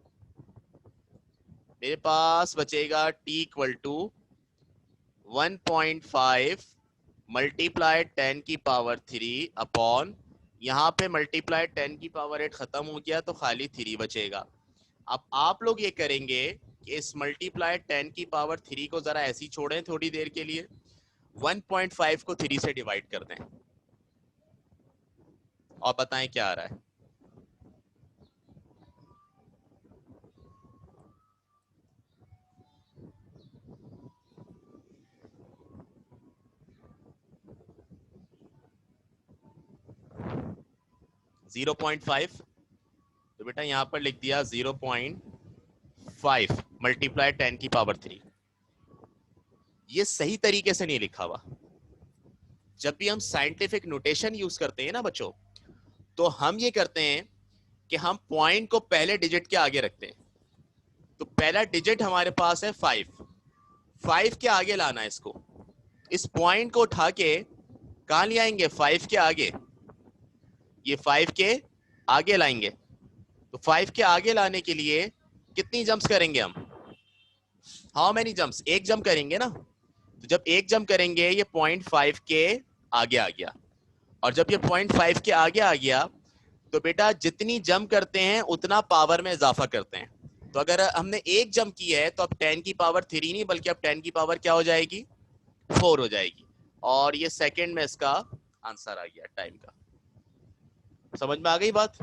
मेरे पास? बचेगा t इक्वल टू 1.5 मल्टीप्लाई 10 की पावर 3 अपॉन, यहाँ पे मल्टीप्लाई 10 की पावर 8 खत्म हो गया तो खाली 3 बचेगा। अब आप लोग ये करेंगे कि इस मल्टीप्लाई 10 की पावर 3 को जरा ऐसी छोड़ें थोड़ी देर के लिए, 1.5 को 3 से डिवाइड कर दें और बताएं क्या आ रहा है। 0.5, तो बेटा यहां पर लिख दिया 0.5 मल्टीप्लाई 10 की पावर 3। ये सही तरीके से नहीं लिखा हुआ। जब भी हम साइंटिफिक नोटेशन यूज करते हैं ना बच्चों, तो हम ये करते हैं कि हम पॉइंट को पहले डिजिट के आगे रखते हैं। तो पहला डिजिट हमारे पास है 5, 5 के आगे लाना है इसको। इस पॉइंट को उठा के कहां ले आएंगे? 5 के आगे, ये 5 के आगे लाएंगे। तो 5 के आगे लाने के लिए कितनी जंप्स करेंगे हम? How many jumps? एक जंप करेंगे ना। तो जब एक जंप करेंगे ये 0.5 के आगे आ गया, और जब ये 0.5 के आगे आ गया तो बेटा जितनी जंप करते हैं उतना पावर में इजाफा करते हैं। तो अगर हमने एक जंप की है तो अब 10 की पावर 3 नहीं बल्कि अब 10 की पावर क्या हो जाएगी? 4 हो जाएगी। और ये सेकंड में इसका आंसर आ गया टाइम का। समझ में आ गई बात?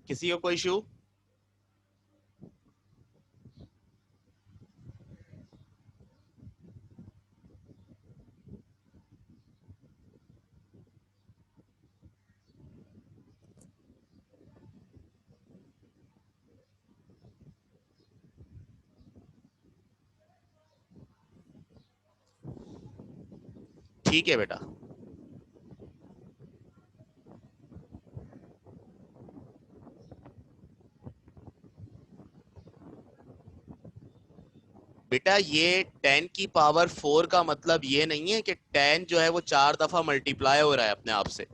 किसी को कोई इशू? ठीक है बेटा, बेटा ये 10 की पावर 4 का मतलब ये नहीं है कि 10 जो है वो 4 दफा मल्टीप्लाई हो रहा है अपने आप से।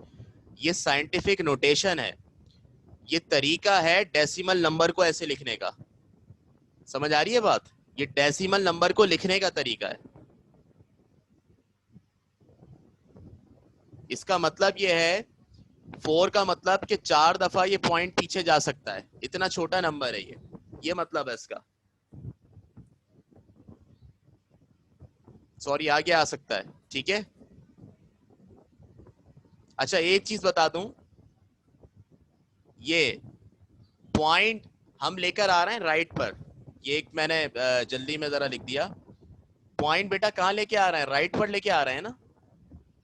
ये साइंटिफिक नोटेशन है, ये तरीका है डेसिमल नंबर को ऐसे लिखने का। समझ आ रही है बात? ये डेसिमल नंबर को लिखने का तरीका है। इसका मतलब ये है, 4 का मतलब कि 4 दफा ये पॉइंट पीछे जा सकता है, इतना छोटा नंबर है ये मतलब है इसका। सॉरी, आगे आ सकता है, ठीक है। अच्छा, एक चीज बता दूं, ये पॉइंट हम लेकर आ रहे हैं राइट पर। ये एक मैंने जल्दी में जरा लिख दिया। पॉइंट बेटा कहाँ लेके आ रहे हैं? राइट पर लेके आ रहे हैं ना।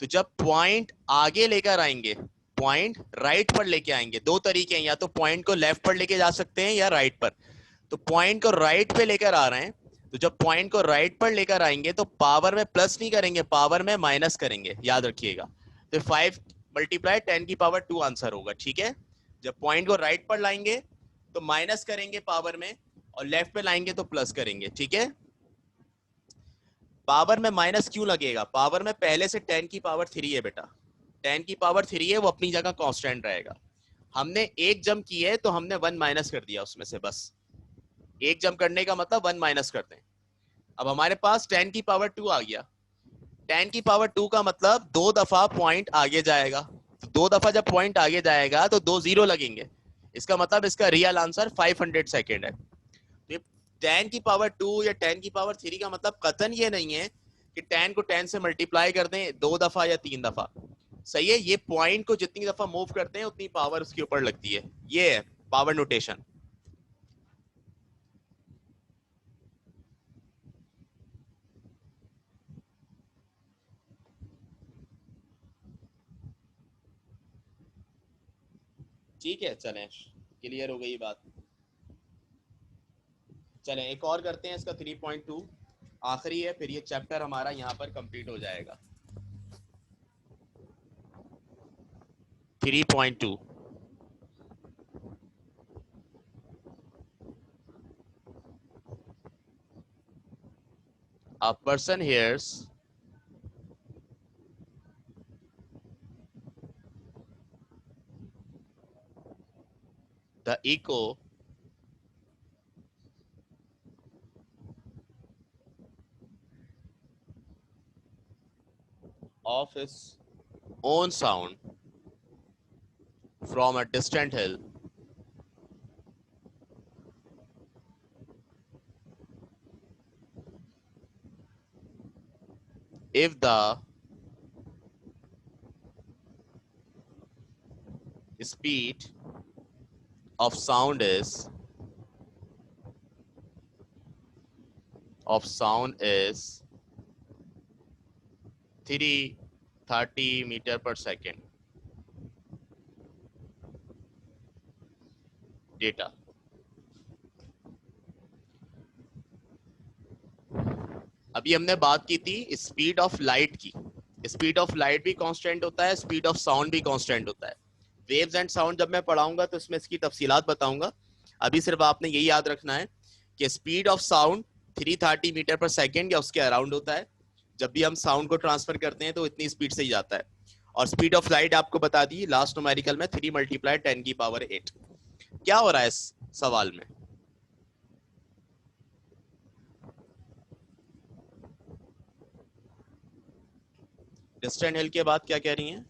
तो जब पॉइंट आगे लेकर आएंगे, पॉइंट राइट पर लेके आएंगे, दो तरीके हैं, या तो पॉइंट को लेफ्ट पर लेके जा सकते हैं या राइट पर। तो पॉइंट को राइट पे लेकर आ रहे हैं, तो जब पॉइंट को राइट पर लेकर आएंगे तो पावर में प्लस नहीं करेंगे, पावर में माइनस करेंगे, याद रखिएगा। तो 5 मल्टीप्लाई 10 की पावर 2 आंसर होगा, ठीक है। जब पॉइंट को राइट पर लाएंगे तो माइनस करेंगे पावर में, और लेफ्ट पे लाएंगे तो प्लस करेंगे, ठीक है। पावर में माइनस क्यों लगेगा? पावर में पहले से 10 की पावर 3 है बेटा, 10 की पावर 3 है, वो अपनी जगह कांस्टेंट रहेगा। हमने एक जम की है तो हमने 1 माइनस कर दिया उसमें से, बस। एक जम करने का मतलब 1 माइनस करते हैं। अब हमारे पास 10 की पावर 2 आ गया। 10 की पावर 2 का मतलब 2 दफा पॉइंट आगे जाएगा। तो 2 दफा जब पॉइंट आगे जाएगा तो 2 जीरो लगेंगे। इसका मतलब इसका रियल आंसर 500 सेकेंड है। तो 10 की पावर 2 या 10 की पावर 3 का मतलब कतन ये नहीं है कि 10 को 10 से मल्टीप्लाई कर दें 2 दफा या 3 दफा। सही है, ये पॉइंट को जितनी दफा मूव करते हैं उतनी पावर उसके ऊपर लगती है। ये है पावर नोटेशन। ठीक है, चलें, क्लियर हो गई बात। चलें एक और करते हैं इसका 3.2, आखिरी है, फिर ये चैप्टर हमारा यहाँ पर कंप्लीट हो जाएगा। 3.2, a person hears the echo of his own sound from a distant hill. If the speed of sound is 330 meter per second, data। अभी हमने बात की थी स्पीड ऑफ लाइट की। स्पीड ऑफ लाइट भी कांस्टेंट होता है, स्पीड ऑफ साउंड भी कांस्टेंट होता है। वेव्स एंड साउंड जब मैं पढ़ाऊंगा तो इसमें इसकी तफसीलात बताऊंगा। अभी सिर्फ आपने यही याद रखना है कि speed of sound 330 metre per second या उसके अराउंड होता है। जब भी हम साउंड को ट्रांसफर करते हैं तो इतनी स्पीड से ही जाता है। और स्पीड ऑफ लाइट आपको बता दी लास्ट न्यूमेरिकल में, 3 मल्टीप्लाई 10 की पावर 8। क्या हो रहा है इस सवाल में? डिस्टेंट हिल के बाद क्या कह रही हैं?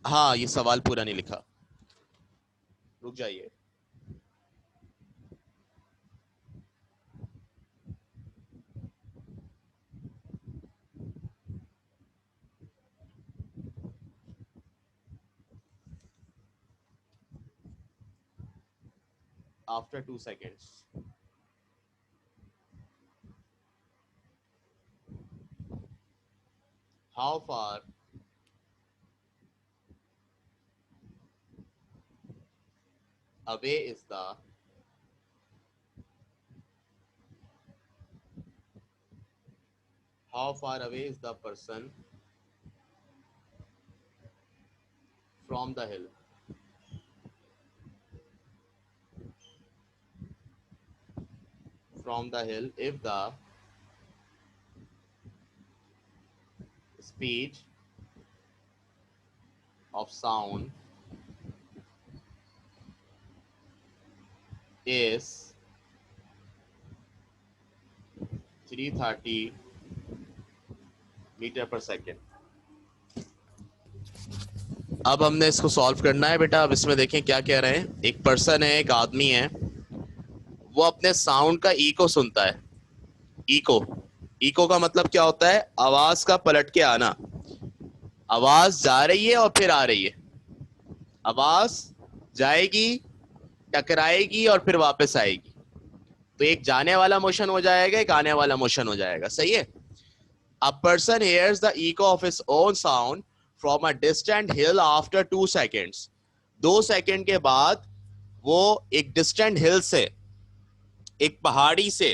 हाँ, ये सवाल पूरा नहीं लिखा, रुक जाइए। After 2 seconds, how far away is the how far away is the person from the hill? From the hill if the speed of sound is 330 metre per second. अब हमने इसको सॉल्व करना है बेटा। अब इसमें देखें क्या कह रहे हैं। एक पर्सन है, एक आदमी है, वो अपने साउंड का इको सुनता है। इको, इको का मतलब क्या होता है? आवाज का पलट के आना। आवाज जा रही है और फिर आ रही है। आवाज जाएगी, टकराएगी और फिर वापस आएगी। तो एक जाने वाला मोशन हो जाएगा, एक आने वाला मोशन हो जाएगा। सही है। A person hears the echo of his own sound from a distant hill after 2 seconds. 2 second के बाद वो एक डिस्टेंट हिल से, एक पहाड़ी से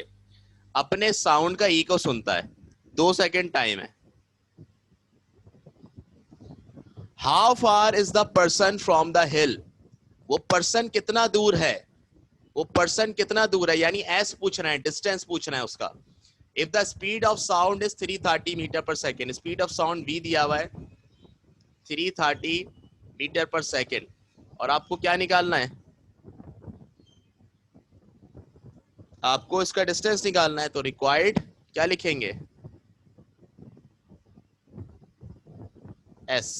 अपने साउंड का इको सुनता है। 2 सेकेंड टाइम है। How far is the person from the हिल? वो पर्सन कितना दूर है? वो पर्सन कितना दूर है, यानी एस पूछ रहे हैं, डिस्टेंस पूछ रहे हैं उसका। If the speed of sound is 330 metre per second, speed of sound भी दिया हुआ है 330 मीटर पर सेकेंड, और आपको क्या निकालना है? आपको इसका डिस्टेंस निकालना है। तो रिक्वायर्ड क्या लिखेंगे? एस,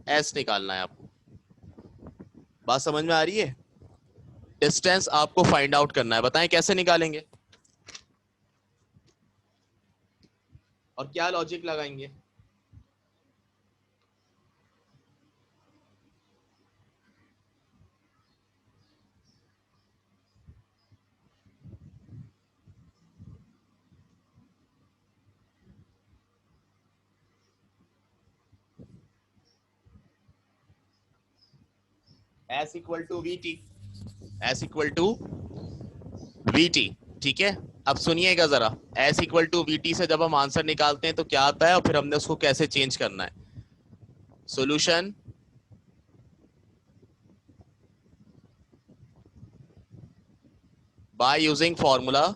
एस निकालना है आपको। बात समझ में आ रही है? डिस्टेंस आपको फाइंड आउट करना है। बताएं कैसे निकालेंगे और क्या लॉजिक लगाएंगे? S equal to v t, S equal to v t. ठीक है। अब सुनिएगा जरा, S equal to v t से जब हम आंसर निकालते हैं तो क्या आता है और फिर हमने उसको कैसे चेंज करना है। Solution by using formula,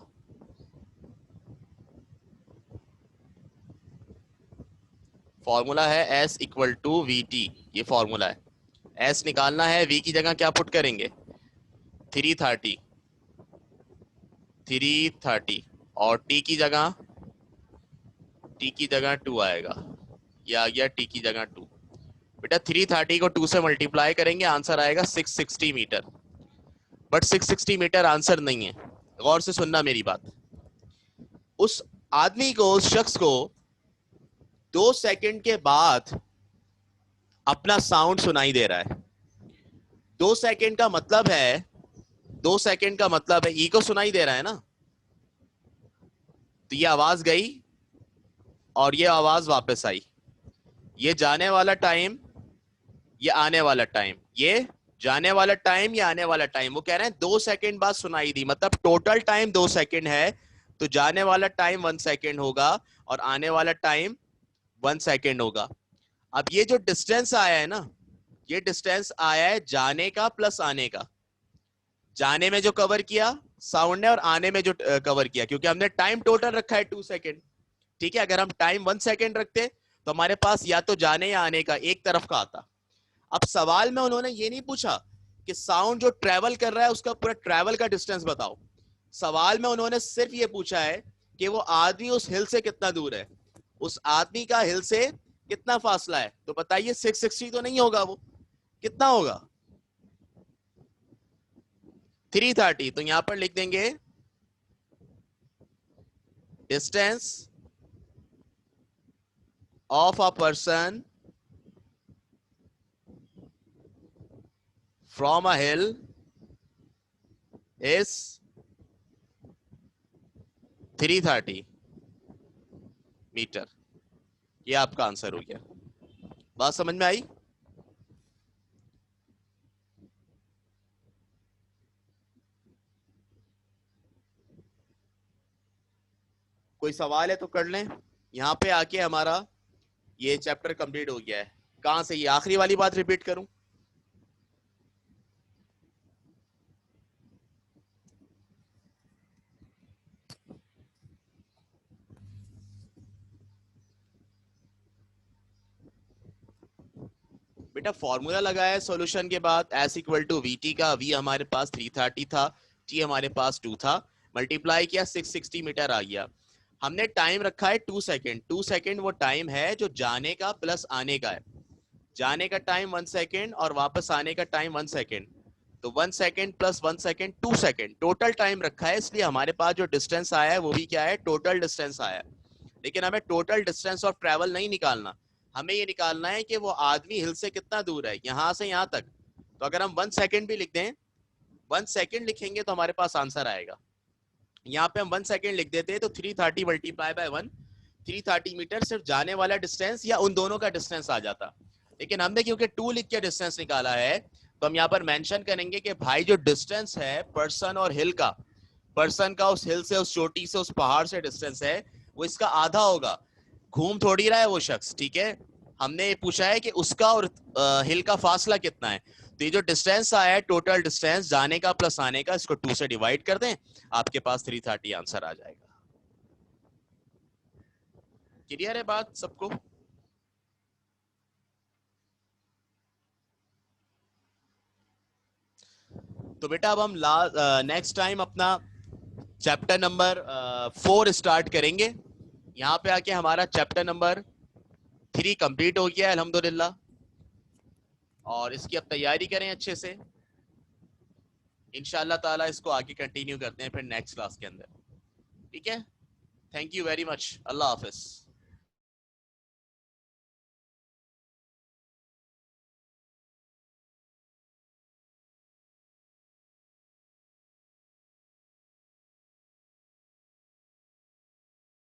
formula है s equal to v t. ये फॉर्मूला है। एस निकालना है, वी की जगह क्या पुट करेंगे? 330, 330, और टी की जगह, टी की जगह 2 आएगा। ये आ गया टी की जगह 2। बेटा 330 को 2 से मल्टीप्लाई करेंगे, आंसर आएगा 660 मीटर। बट 660 मीटर आंसर नहीं है। गौर से सुनना मेरी बात। उस आदमी को, उस शख्स को 2 सेकंड के बाद अपना साउंड सुनाई दे रहा है। 2 सेकंड का मतलब है, 2 सेकंड का मतलब है ई को सुनाई दे रहा है ना। तो ये आवाज गई और ये आवाज वापस आई। ये जाने वाला टाइम, ये आने वाला टाइम, ये जाने वाला टाइम, ये आने वाला टाइम। वो कह रहे हैं 2 सेकंड बाद सुनाई दी, मतलब टोटल टाइम 2 सेकंड है। तो जाने वाला टाइम 1 सेकंड होगा और आने वाला टाइम 1 सेकंड होगा। अब ये जो डिस्टेंस आया है ना, ये डिस्टेंस आया है जाने का प्लस आने का। जाने में जो कवर किया साउंड ने और आने में जो कवर किया, क्योंकि हमने टाइम टोटल रखा है 2 सेकंड। ठीक है। अगर हम टाइम 1 सेकंड रखते तो हमारे पास या तो जाने या आने का एक तरफ का आता। अब सवाल में उन्होंने ये नहीं पूछा कि साउंड जो ट्रेवल कर रहा है उसका पूरा ट्रेवल का डिस्टेंस बताओ। सवाल में उन्होंने सिर्फ ये पूछा है कि वो आदमी उस हिल से कितना दूर है, उस आदमी का हिल से कितना फासला है। तो बताइए 660 तो नहीं होगा, वो कितना होगा? 330। तो यहां पर लिख देंगे distance of a person from a hill is 330 metre. ये आपका आंसर हो गया। बात समझ में आई? कोई सवाल है तो कर लें। यहां पे आके हमारा ये चैप्टर कंप्लीट हो गया है। कहां से ये आखिरी वाली बात रिपीट करूं? बेटा फॉर्मूला लगाया है सॉल्यूशन के बाद, S equal to v t का, वी हमारे पास 330 था, टी हमारे पास 2 था, मल्टीप्लाई किया 660 मीटर आ गया। हमने टाइम रखा है 2 सेकेंड। 2 सेकेंड वो टाइम है जो जाने का प्लस आने का है। जाने का टाइम 1 सेकेंड और वापस आने का टाइम 1 सेकेंड, तो 1 second plus 1 second 2 second total time रखा है। इसलिए हमारे पास जो डिस्टेंस आया है वो भी क्या है, टोटल डिस्टेंस आया है। लेकिन हमें टोटल डिस्टेंस ऑफ ट्रेवल नहीं निकालना, हमें ये निकालना है कि वो आदमी हिल से कितना दूर है यहां से यहां तक। तो अगर हम 1 सेकेंड भी लिख दें, 1 सेकेंड लिखेंगे तो हमारे पास आंसर आएगा। यहाँ पे हम 1 सेकेंड लिख देते हैं तो 330 मल्टीप्लाई बाय 1, 330 मीटर सिर्फ जाने वाला डिस्टेंस या उन दोनों का डिस्टेंस आ जाता। लेकिन हमने क्योंकि 2 लिख के डिस्टेंस निकाला है, तो हम यहाँ पर मेंशन करेंगे कि भाई जो डिस्टेंस है पर्सन और हिल का, पर्सन का उस हिल से, उस चोटी से, उस पहाड़ से डिस्टेंस है, वो इसका आधा होगा। घूम थोड़ी रहा है वो शख्स, ठीक है। हमने ये पूछा है कि उसका और हिल का फासला कितना है। तो ये जो डिस्टेंस आया है, टोटल डिस्टेंस जाने का प्लस आने का, इसको 2 से डिवाइड कर दें, आपके पास 330 आंसर आ जाएगा। क्लियर है बात सबको? तो बेटा अब हम नेक्स्ट टाइम अपना चैप्टर नंबर 4 स्टार्ट करेंगे। यहाँ पे आके हमारा चैप्टर नंबर 3 कंप्लीट हो गया है अल्हम्दुलिल्लाह, और इसकी अब तैयारी करें अच्छे से। इंशाअल्लाह ताला इसको आगे कंटिन्यू करते हैं फिर नेक्स्ट क्लास के अंदर, ठीक है। Thank you very much, Allah Hafiz.